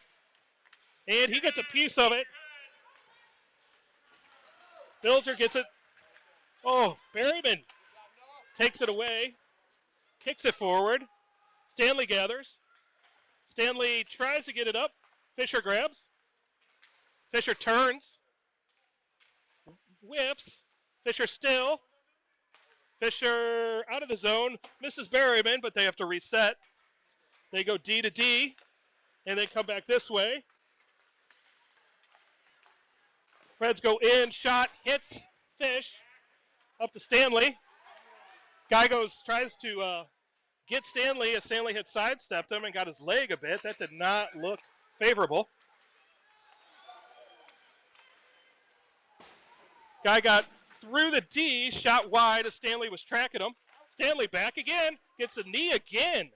[SPEAKER 1] And he gets a piece of it. Bilger gets it. Oh, Berryman takes it away. Kicks it forward. Stanley gathers. Stanley tries to get it up. Fisher grabs. Fisher turns. Whips. Fisher still. Fisher out of the zone. Misses Berryman, but they have to reset. They go D to D, and they come back this way. Preds go in. Shot. Hits. Fish. Up to Stanley. Guy goes, tries to get Stanley as Stanley had sidestepped him and got his leg a bit. That did not look favorable. Guy got through the D, shot wide as Stanley was tracking him. Stanley back again, gets the knee again.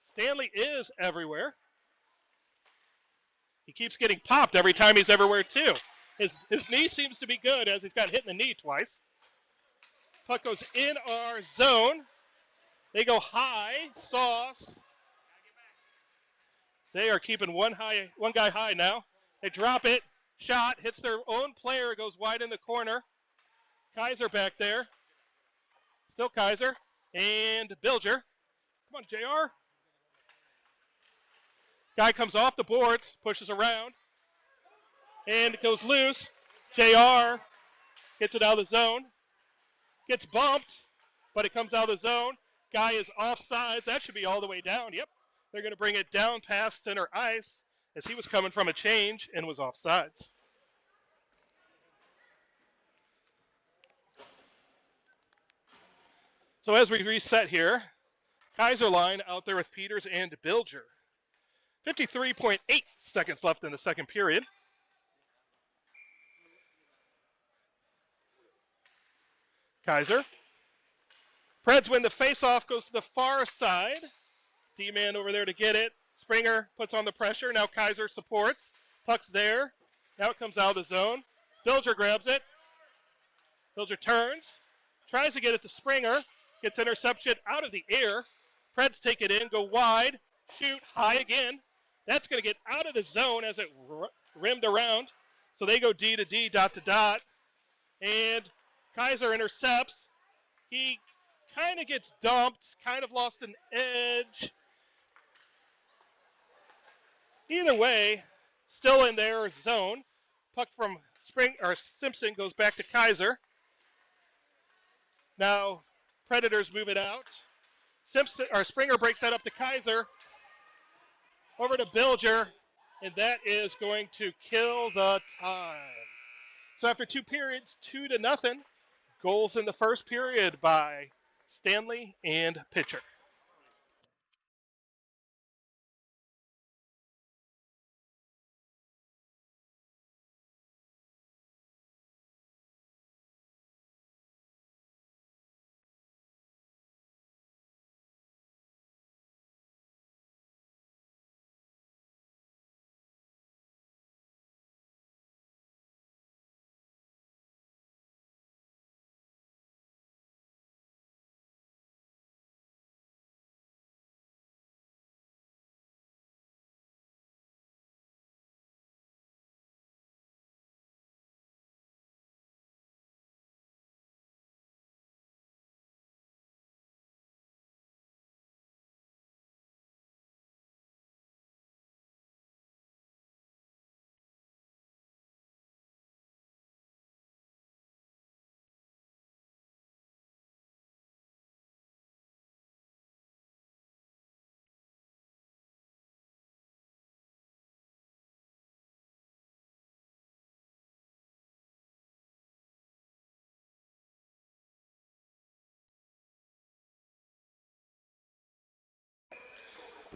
[SPEAKER 1] Stanley is everywhere. He keeps getting popped every time he's everywhere too. His knee seems to be good as he's got hit in the knee twice. Puck goes in our zone. They go high, Sauce. They are keeping one guy high now. They drop it. Shot hits their own player, goes wide in the corner. Kaiser back there. Still Kaiser. And Bilger. Come on, JR. Guy comes off the boards, pushes around. And it goes loose. JR gets it out of the zone. Gets bumped, but it comes out of the zone. Guy is offsides. That should be all the way down. Yep. They're going to bring it down past center ice as he was coming from a change and was offsides. So as we reset here, Kaiser line out there with Peters and Bilger. 53.8 seconds left in the second period. Kaiser. Preds win the faceoff, goes to the far side. D-man over there to get it. Springer puts on the pressure. Now Kaiser supports. Puck's there. Now it comes out of the zone. Bilger grabs it. Bilger turns. Tries to get it to Springer. Gets interception out of the air. Preds take it in, go wide. Shoot, high again. That's going to get out of the zone as it rimmed around. So they go D to D, dot to dot. And Kaiser intercepts. He kind of gets dumped, kind of lost an edge. Either way, still in their zone. Puck from Simpson goes back to Kaiser. Now Predators move it out. Springer breaks that up to Kaiser. Over to Bilger, and that is going to kill the time. So after 2 periods, 2-0. Goals in the first period by Stanley and Pitcher.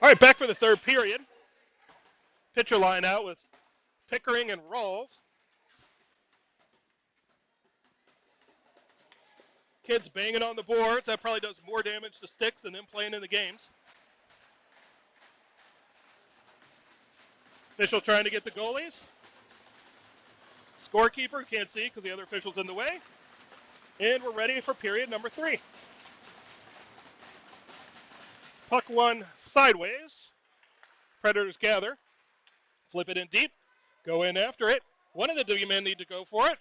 [SPEAKER 1] All right, back for the third period. Pitcher line out with Pickering and Rawls. Kids banging on the boards. That probably does more damage to sticks than them playing in the games. Official trying to get the goalies. Scorekeeper can't see because the other official's in the way. And we're ready for period number 3. Puck one sideways. Predators gather. Flip it in deep. Go in after it. One of the W men need to go for it.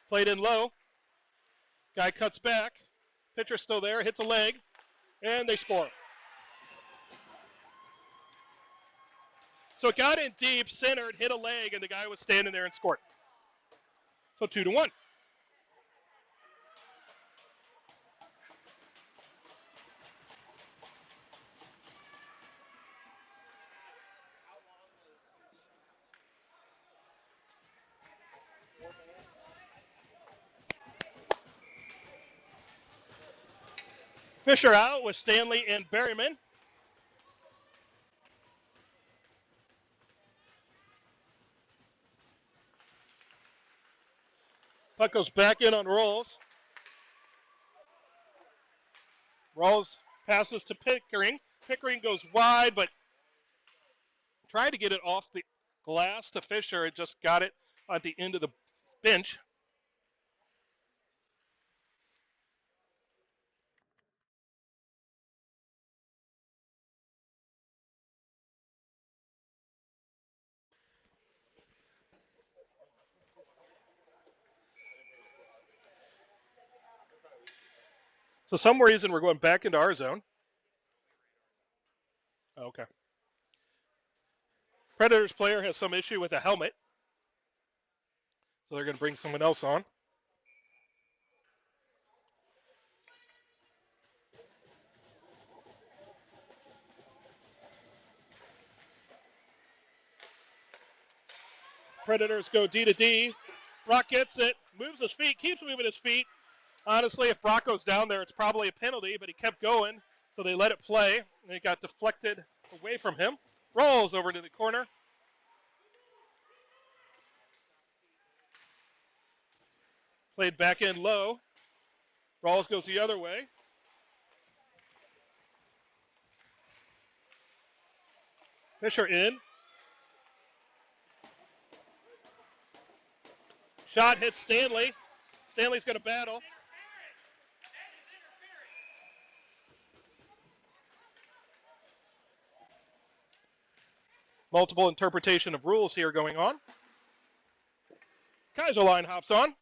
[SPEAKER 1] Played in low. Guy cuts back. Pitcher's still there. Hits a leg. And they score. So it got in deep, centered, hit a leg, and the guy was standing there and scored. So 2-1. Fisher out with Stanley and Berryman. Puck goes back in on Rawls. Rawls passes to Pickering. Pickering goes wide, but tried to get it off the glass to Fisher. It just got it at the end of the bench. So some reason we're going back into our zone. Okay. Predators player has some issue with a helmet. So they're going to bring someone else on. Predators go D to D. Brock gets it, moves his feet, keeps moving his feet. Honestly, if Brock goes down there, it's probably a penalty, but he kept going, so they let it play, and it got deflected away from him. Rolls over to the corner. Played back in low. Rawls goes the other way. Fisher in. Shot hits Stanley. Stanley's going to battle. Multiple interpretation of rules here going on. Kaiserline hops on.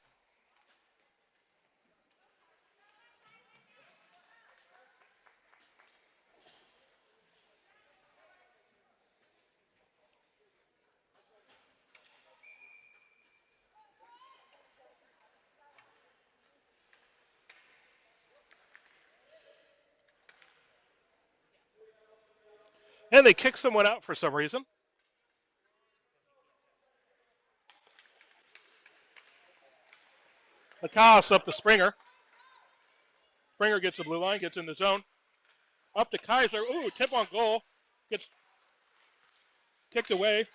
[SPEAKER 1] And they kick someone out for some reason. Lacasse up to Springer. Springer gets the blue line, gets in the zone. Up to Kaiser. Ooh, tip on goal. Gets kicked away.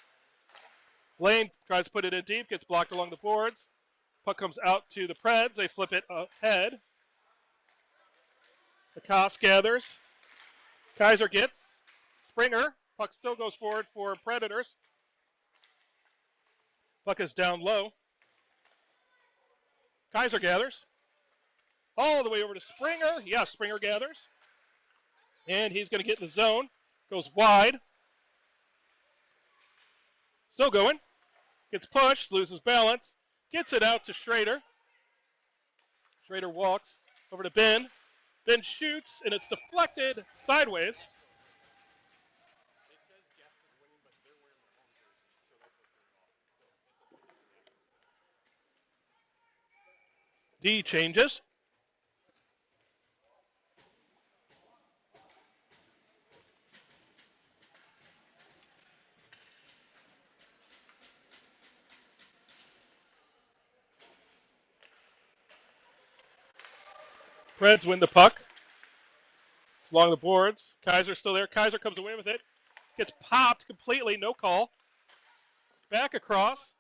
[SPEAKER 1] Lane tries to put it in deep, gets blocked along the boards. Puck comes out to the Preds. They flip it ahead. Lacasse gathers. Kaiser gets. Springer. Puck still goes forward for Predators. Puck is down low. Kaiser gathers. All the way over to Springer. Yes, Springer gathers. And he's going to get in the zone. Goes wide. Still going. Gets pushed. Loses balance. Gets it out to Schrader. Schrader walks over to Ben. Ben shoots, and it's deflected sideways. D changes. Preds win the puck. along the boards. Kaiser's still there. Kaiser comes away with it. Gets popped completely, no call. Back across,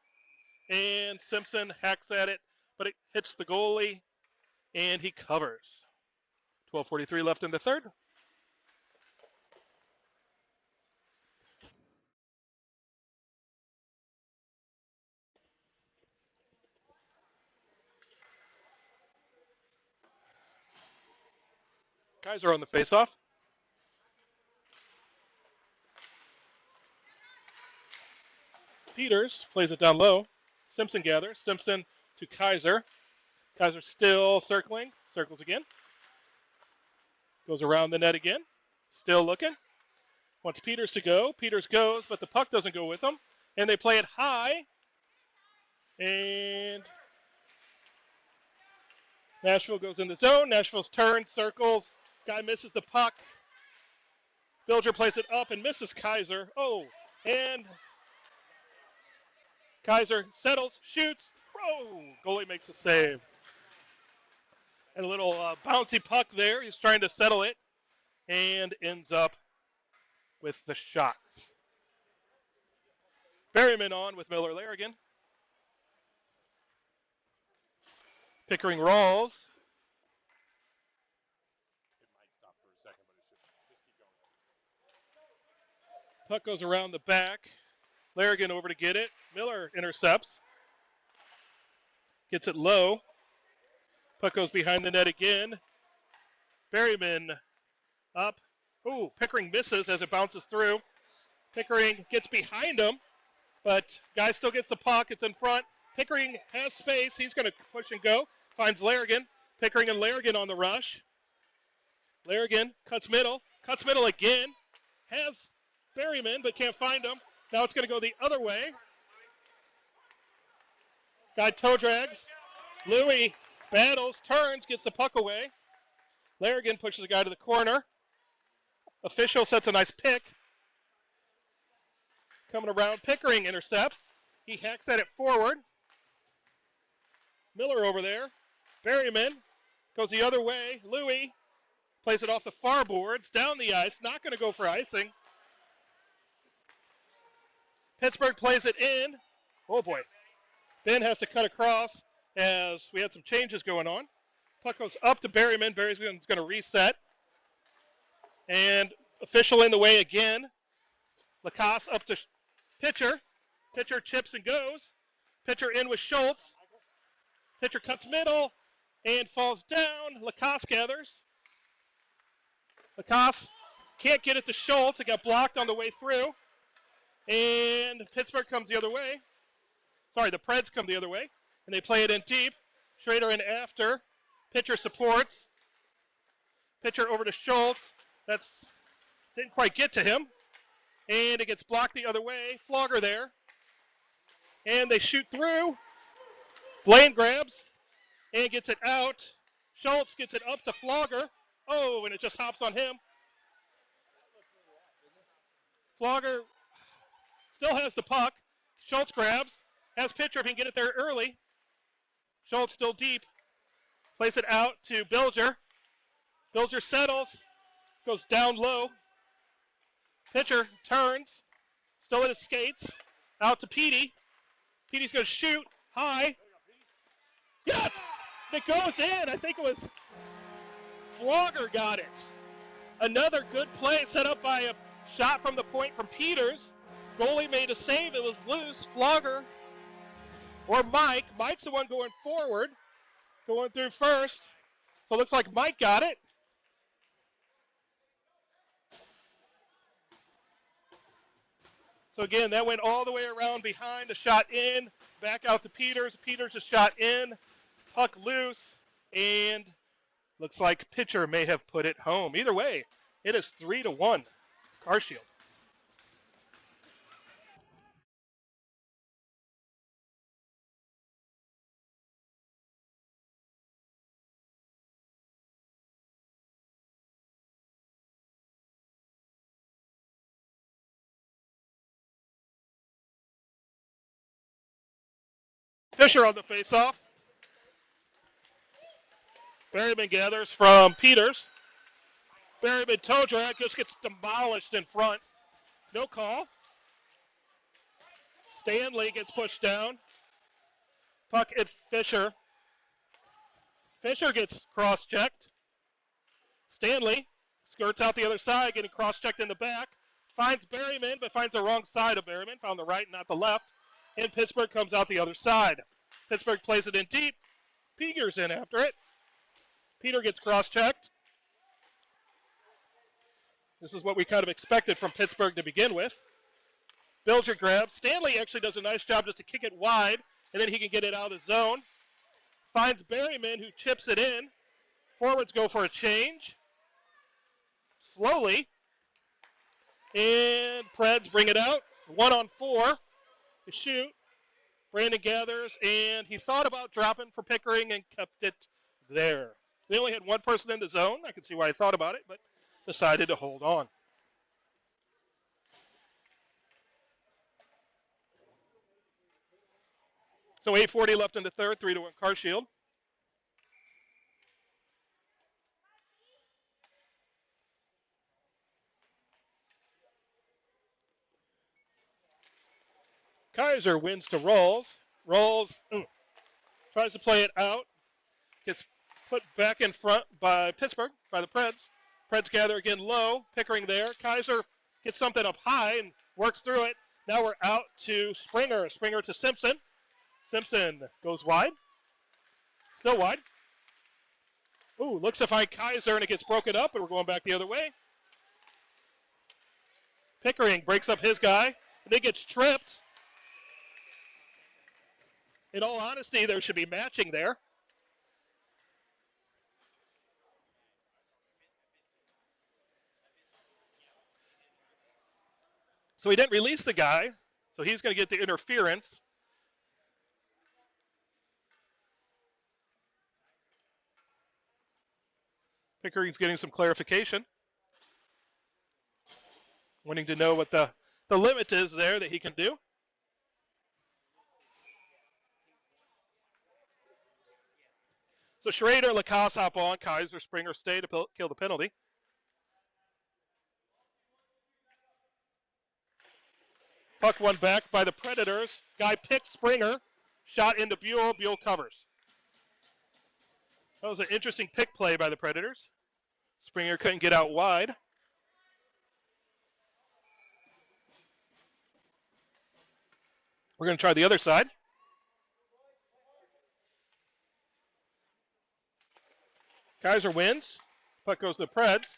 [SPEAKER 1] and Simpson hacks at it, but it hits the goalie, and he covers. 12:43 left in the third. Kaiser on the faceoff. Peters plays it down low. Simpson gathers. Simpson to Kaiser. Kaiser still circling. Circles again. Goes around the net again. Still looking. Wants Peters to go. Peters goes, but the puck doesn't go with him. And they play it high. And Nashville goes in the zone. Nashville's turn, circles. Guy misses the puck. Bilger plays it up and misses Kaiser. Oh, and Kaiser settles, shoots. Oh, goalie makes a save. And a little bouncy puck there. He's trying to settle it and ends up with the shot. Berryman on with Miller Larrigan. Pickering rolls.
[SPEAKER 2] It might stop for a second, but it should just keep going.
[SPEAKER 1] Puck goes around the back. Larrigan over to get it. Miller intercepts. Gets it low. Puck goes behind the net again. Berryman up. Ooh, Pickering misses as it bounces through. Pickering gets behind him, but guy still gets the puck. It's in front. Pickering has space. He's going to push and go. Finds Larrigan. Pickering and Larrigan on the rush. Larrigan cuts middle. Cuts middle again. Has Berryman, but can't find him. Now it's going to go the other way. Guy toe drags. Louis battles, turns, gets the puck away. Larrigan pushes the guy to the corner. Official sets a nice pick. Coming around, Pickering intercepts. He hacks at it forward. Miller over there. Berryman goes the other way. Louis plays it off the far boards, down the ice. Not going to go for icing. Pittsburgh plays it in. Oh boy. Ben has to cut across as we had some changes going on. Puck goes up to Berryman. Berryman's going to reset. And official in the way again. Lacasse up to Pitcher. Pitcher chips and goes. Pitcher in with Schultz. Pitcher cuts middle and falls down. Lacasse gathers. Lacasse can't get it to Schultz. It got blocked on the way through. And Pittsburgh comes the other way. Sorry, the Preds come the other way. And they play it in deep. Schrader in after. Pitcher supports. Pitcher over to Schultz. That's didn't quite get to him. And it gets blocked the other way. Flogger there. And they shoot through. Blaine grabs and gets it out. Schultz gets it up to Flogger. Oh, and it just hops on him. Flogger still has the puck. Schultz grabs. Has Pitcher if he can get it there early. Schultz still deep. Plays it out to Bilger. Bilger settles. Goes down low. Pitcher turns. Still in his skates. Out to Petey. Petey's going to shoot. High. Yes! It goes in. I think it was Flogger got it. Another good play set up by a shot from the point from Peters. Goalie made a save. It was loose. Flogger or Mike. Mike's the one going forward. Going through first. So it looks like Mike got it. So again, that went all the way around behind. A shot in. Back out to Peters. Peters a shot in. Puck loose. And looks like pitcher may have put it home. Either way, it is 3-1. Carshield. Fisher on the faceoff. Berryman gathers from Peters. Berryman toe drag just gets demolished in front. No call. Stanley gets pushed down. Puck at Fisher. Fisher gets cross-checked. Stanley skirts out the other side, getting cross-checked in the back. Finds Berryman, but finds the wrong side of Berryman. Found the right, not the left. And Pittsburgh comes out the other side. Pittsburgh plays it in deep. Peter's in after it. Peter gets cross-checked. This is what we kind of expected from Pittsburgh to begin with. Bilger grabs. Stanley actually does a nice job just to kick it wide, and then he can get it out of the zone. Finds Berryman, who chips it in. Forwards go for a change. Slowly. And Preds bring it out. 1-on-4 to shoot. Brandon gathers, and he thought about dropping for Pickering and kept it there. They only had one person in the zone. I can see why he thought about it, but decided to hold on. So 8:40 left in the third, 3-1 Carshield. Kaiser wins to Rawls. Rawls tries to play it out. Gets put back in front by Pittsburgh, by the Preds. Preds gather again low. Pickering there. Kaiser gets something up high and works through it. Now we're out to Springer. Springer to Simpson. Simpson goes wide. Still wide. Ooh, looks to find Kaiser, and it gets broken up, and we're going back the other way. Pickering breaks up his guy, and then gets tripped. In all honesty, there should be matching there. So he didn't release the guy, so he's going to get the interference. Pickering's getting some clarification. Wanting to know what the limit is there that he can do. So Schrader, Lacasse hop on. Kaiser, Springer stay to kill the penalty. Puck won back by the Predators. Guy picked Springer. Shot into Buell. Buell covers. That was an interesting pick play by the Predators. Springer couldn't get out wide. We're going to try the other side. Kaiser wins. Puck goes to the Preds.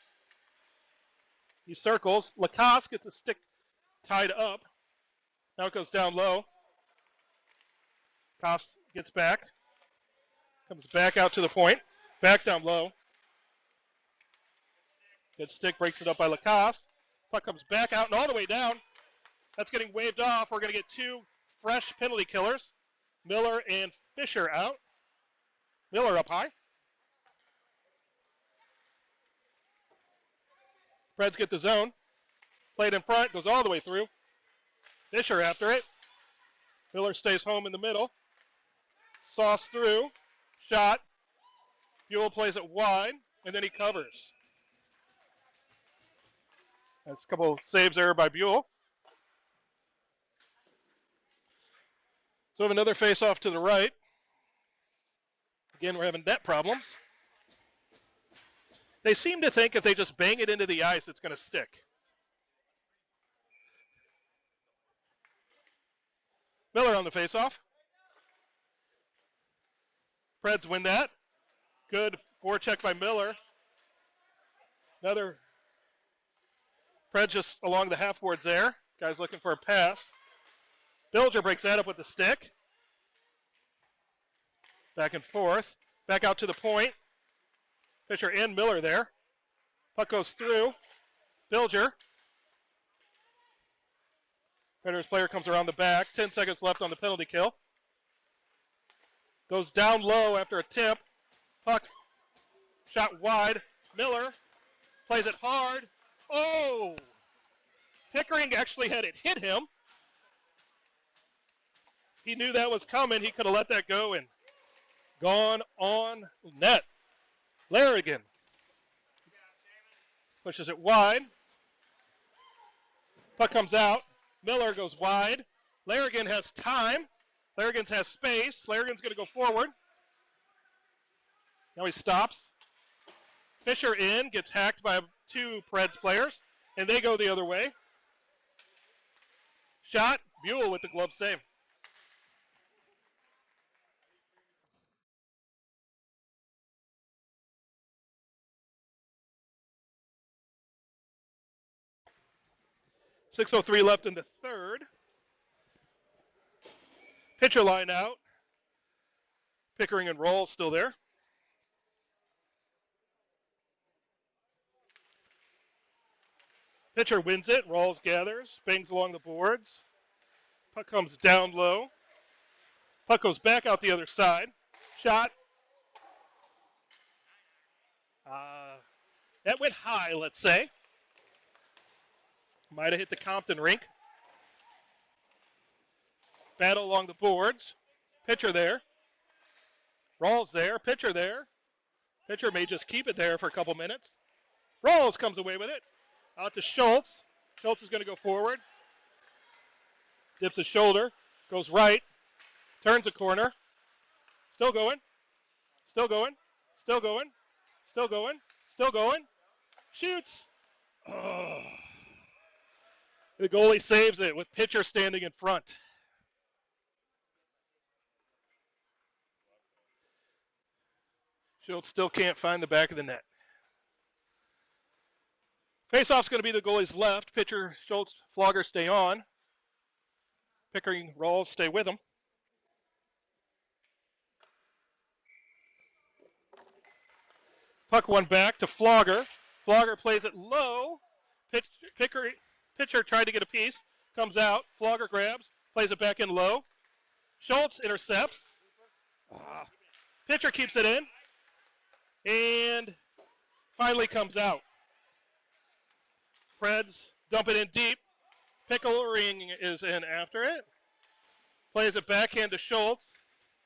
[SPEAKER 1] He circles. Lacasse gets a stick tied up. Now it goes down low. Lacasse gets back. Comes back out to the point. Back down low. Good stick, breaks it up by Lacasse. Puck comes back out and all the way down. That's getting waved off. We're going to get two fresh penalty killers. Miller and Fisher out. Miller up high. Preds get the zone. Played in front, goes all the way through. Fisher after it. Miller stays home in the middle. Sauce through. Shot. Buell plays it wide, and then he covers. That's a couple of saves there by Buell. So we have another face-off to the right. Again, we're having net problems. They seem to think if they just bang it into the ice, it's going to stick. Miller on the face-off. Preds win that. Good forecheck by Miller. Another Preds just along the half boards there. Guy's looking for a pass. Bilger breaks that up with the stick. Back and forth. Back out to the point. Fisher and Miller there. Puck goes through. Bilger. Predators player comes around the back. 10 seconds left on the penalty kill. Goes down low after a tip. Puck shot wide. Miller plays it hard. Oh! Pickering actually had it hit him. He knew that was coming. He could have let that go and gone on net. Larrigan. Pushes it wide. Puck comes out. Miller goes wide. Larrigan has time. Larrigan has space. Larrigan's going to go forward. Now he stops. Fisher in, gets hacked by 2 Preds players, and they go the other way. Shot, Buell with the glove save. .6:03 left in the third. Pitcher line out. Pickering and Rawls still there. Pitcher wins it. Rawls gathers, bangs along the boards. Puck comes down low. Puck goes back out the other side. Shot. That went high, let's say. Might have hit the Compton rink. Battle along the boards. Pitcher there. Rawls there. Pitcher there. Pitcher may just keep it there for a couple minutes. Rawls comes away with it. Out to Schultz. Schultz is going to go forward. Dips his shoulder. Goes right. Turns a corner. Still going. Still going. Still going. Still going. Still going. Shoots. Oh. The goalie saves it with pitcher standing in front. Schultz still can't find the back of the net. Faceoff's going to be the goalie's left. Pitcher Schultz, Flogger stay on. Pickering, Rawls stay with him. Puck one back to Flogger. Flogger plays it low. Pitcher tried to get a piece. Comes out. Flogger grabs. Plays it back in low. Schultz intercepts. Pitcher keeps it in. And finally comes out. Preds dump it in deep. Pickering is in after it. Plays it backhand to Schultz.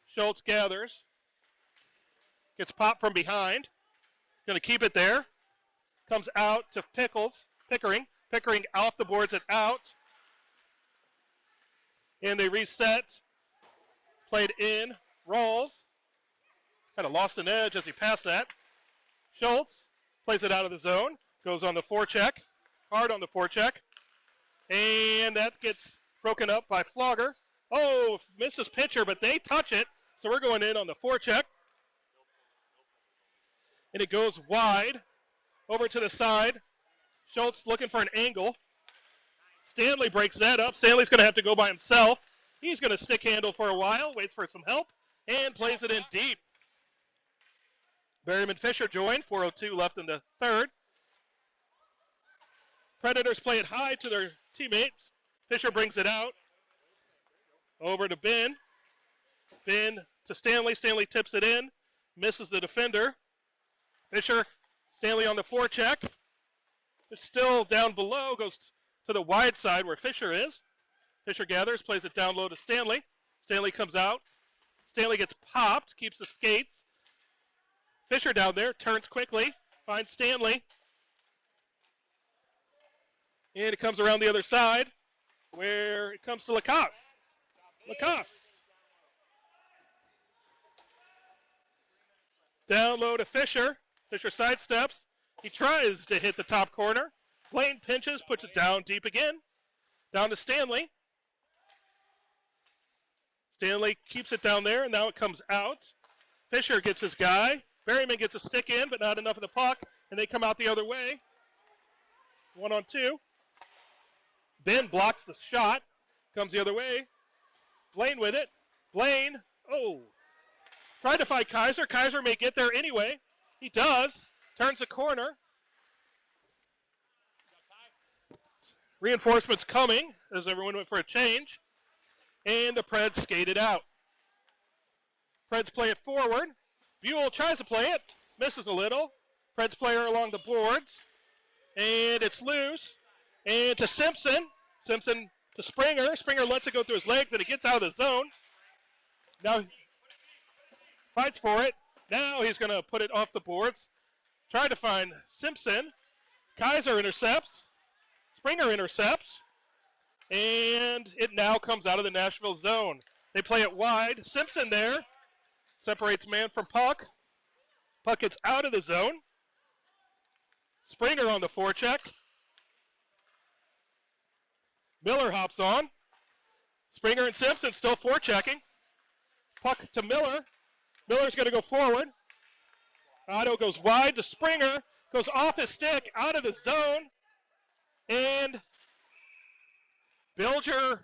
[SPEAKER 1] Schultz gathers. Gets popped from behind. Going to keep it there. Comes out to Pickering. Pickering off the boards and out. And they reset. Played in. Rawls. Kind of lost an edge as he passed that. Schultz plays it out of the zone. Goes on the forecheck. Hard on the forecheck. And that gets broken up by Flogger. Oh, misses pitcher, but they touch it. So we're going in on the forecheck. And it goes wide. Over to the side. Schultz looking for an angle. Stanley breaks that up. Stanley's going to have to go by himself. He's going to stick handle for a while. Waits for some help. And plays it in deep. Berryman Fisher joined. 4:02 left in the third. Predators play it high to their teammates. Fisher brings it out. Over to Ben. Ben to Stanley. Stanley tips it in. Misses the defender. Fisher, Stanley on the forecheck. It's still down below. Goes to the wide side where Fisher is. Fisher gathers. Plays it down low to Stanley. Stanley comes out. Stanley gets popped. Keeps the skates. Fisher down there. Turns quickly. Finds Stanley. And it comes around the other side where it comes to Lacasse. Lacasse. Down low to Fisher. Fisher sidesteps. He tries to hit the top corner. Blaine pinches, puts it down deep again. Down to Stanley. Stanley keeps it down there, and now it comes out. Fisher gets his guy. Berryman gets a stick in, but not enough of the puck, and they come out the other way. 1-on-2. Ben blocks the shot. Comes the other way. Blaine with it. Blaine, tried to fight Kaiser. Kaiser may get there anyway. He does. Turns the corner. Reinforcements coming as everyone went for a change. And the Preds skated out. Preds play it forward. Buell tries to play it. Misses a little. Preds player along the boards. And it's loose. And to Simpson. Simpson to Springer. Springer lets it go through his legs and it gets out of the zone. Now fights for it. Now he's going to put it off the boards. Try to find Simpson. Kaiser intercepts. Springer intercepts. And it now comes out of the Nashville zone. They play it wide. Simpson there. Separates man from puck. Puck gets out of the zone. Springer on the forecheck. Miller hops on. Springer and Simpson still forechecking. Puck to Miller. Miller's going to go forward. Otto goes wide to Springer. Goes off his stick, out of the zone. And Bilger,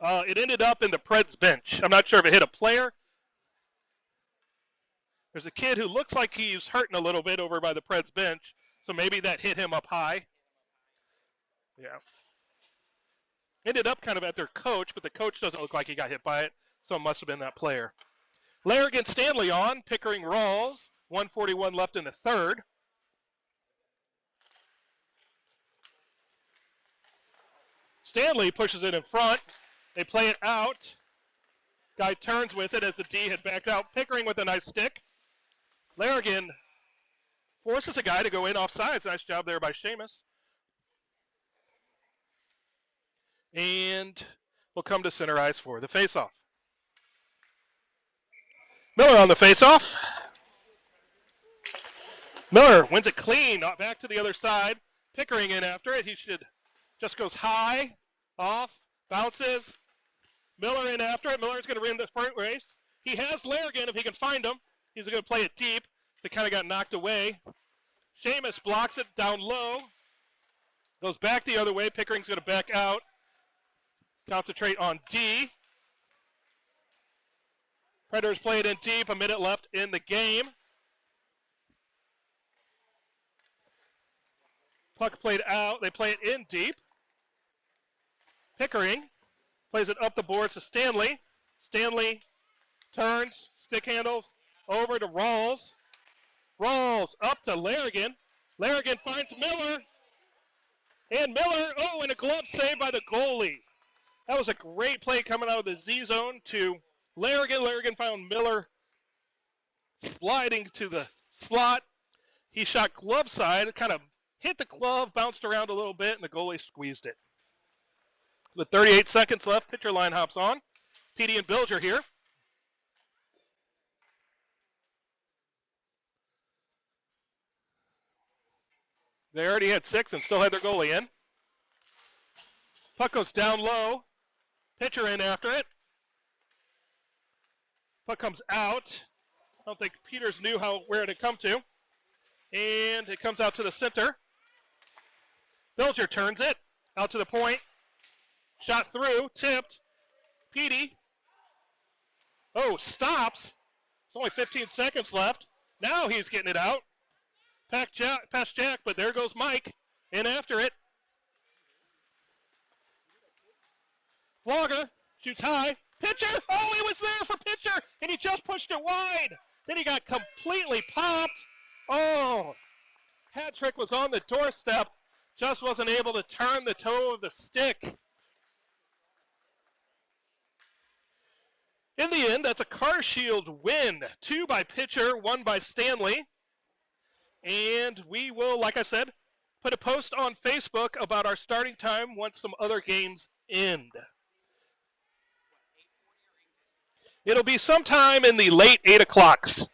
[SPEAKER 1] it ended up in the Preds bench. I'm not sure if it hit a player. There's a kid who looks like he's hurting a little bit over by the Preds bench, so maybe that hit him up high. Yeah. Ended up kind of at their coach, but the coach doesn't look like he got hit by it, so it must have been that player. Larrigan Stanley on, Pickering Rawls, 1:41 left in the third. Stanley pushes it in front. They play it out. Guy turns with it as the D had backed out. Pickering with a nice stick. Larrigan forces a guy to go in off sides. Nice job there by Seamus. And we'll come to center ice for the faceoff. Miller on the faceoff. Miller wins it clean, back to the other side. Pickering in after it. He just goes high, off, bounces. Miller in after it. Miller's going to win the front race. He has Larrigan if he can find him. He's going to play it deep. It kind of got knocked away. Seamus blocks it down low. Goes back the other way. Pickering's going to back out. Concentrate on D. Predators play it in deep. A minute left in the game. Puck played out. They play it in deep. Pickering plays it up the boards to Stanley. Stanley turns, stick handles, over to Rawls. Rawls up to Larrigan. Larrigan finds Miller. And Miller, and a glove save by the goalie. That was a great play coming out of the Z zone to Larrigan. Larrigan found Miller sliding to the slot. He shot glove side, kind of hit the glove, bounced around a little bit, and the goalie squeezed it. With 38 seconds left, pitcher line hops on. Petey and Bilger here. They already had 6 and still had their goalie in. Puck goes down low. Pitcher in after it. Puck comes out. I don't think Peters knew where it had come to. And it comes out to the center. Bilger turns it out to the point. Shot through, tipped. Petey. Stops. There's only 15 seconds left. Now he's getting it out. Past Jack, but there goes Mike in after it. Vlogger shoots high. Pitcher! He was there for pitcher, and he just pushed it wide. Then he got completely popped. Hat trick was on the doorstep. Just wasn't able to turn the toe of the stick. In the end, that's a Carshield win. 2 by pitcher, 1 by Stanley. And we will, like I said, put a post on Facebook about our starting time once some other games end. It'll be sometime in the late 8 o'clocks.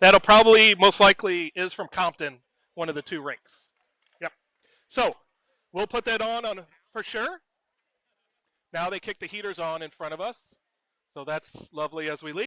[SPEAKER 1] That'll probably, most likely, is from Compton, one of the 2 rinks. Yep. So, we'll put that on for sure. Now they kick the heaters on in front of us. So that's lovely as we leave.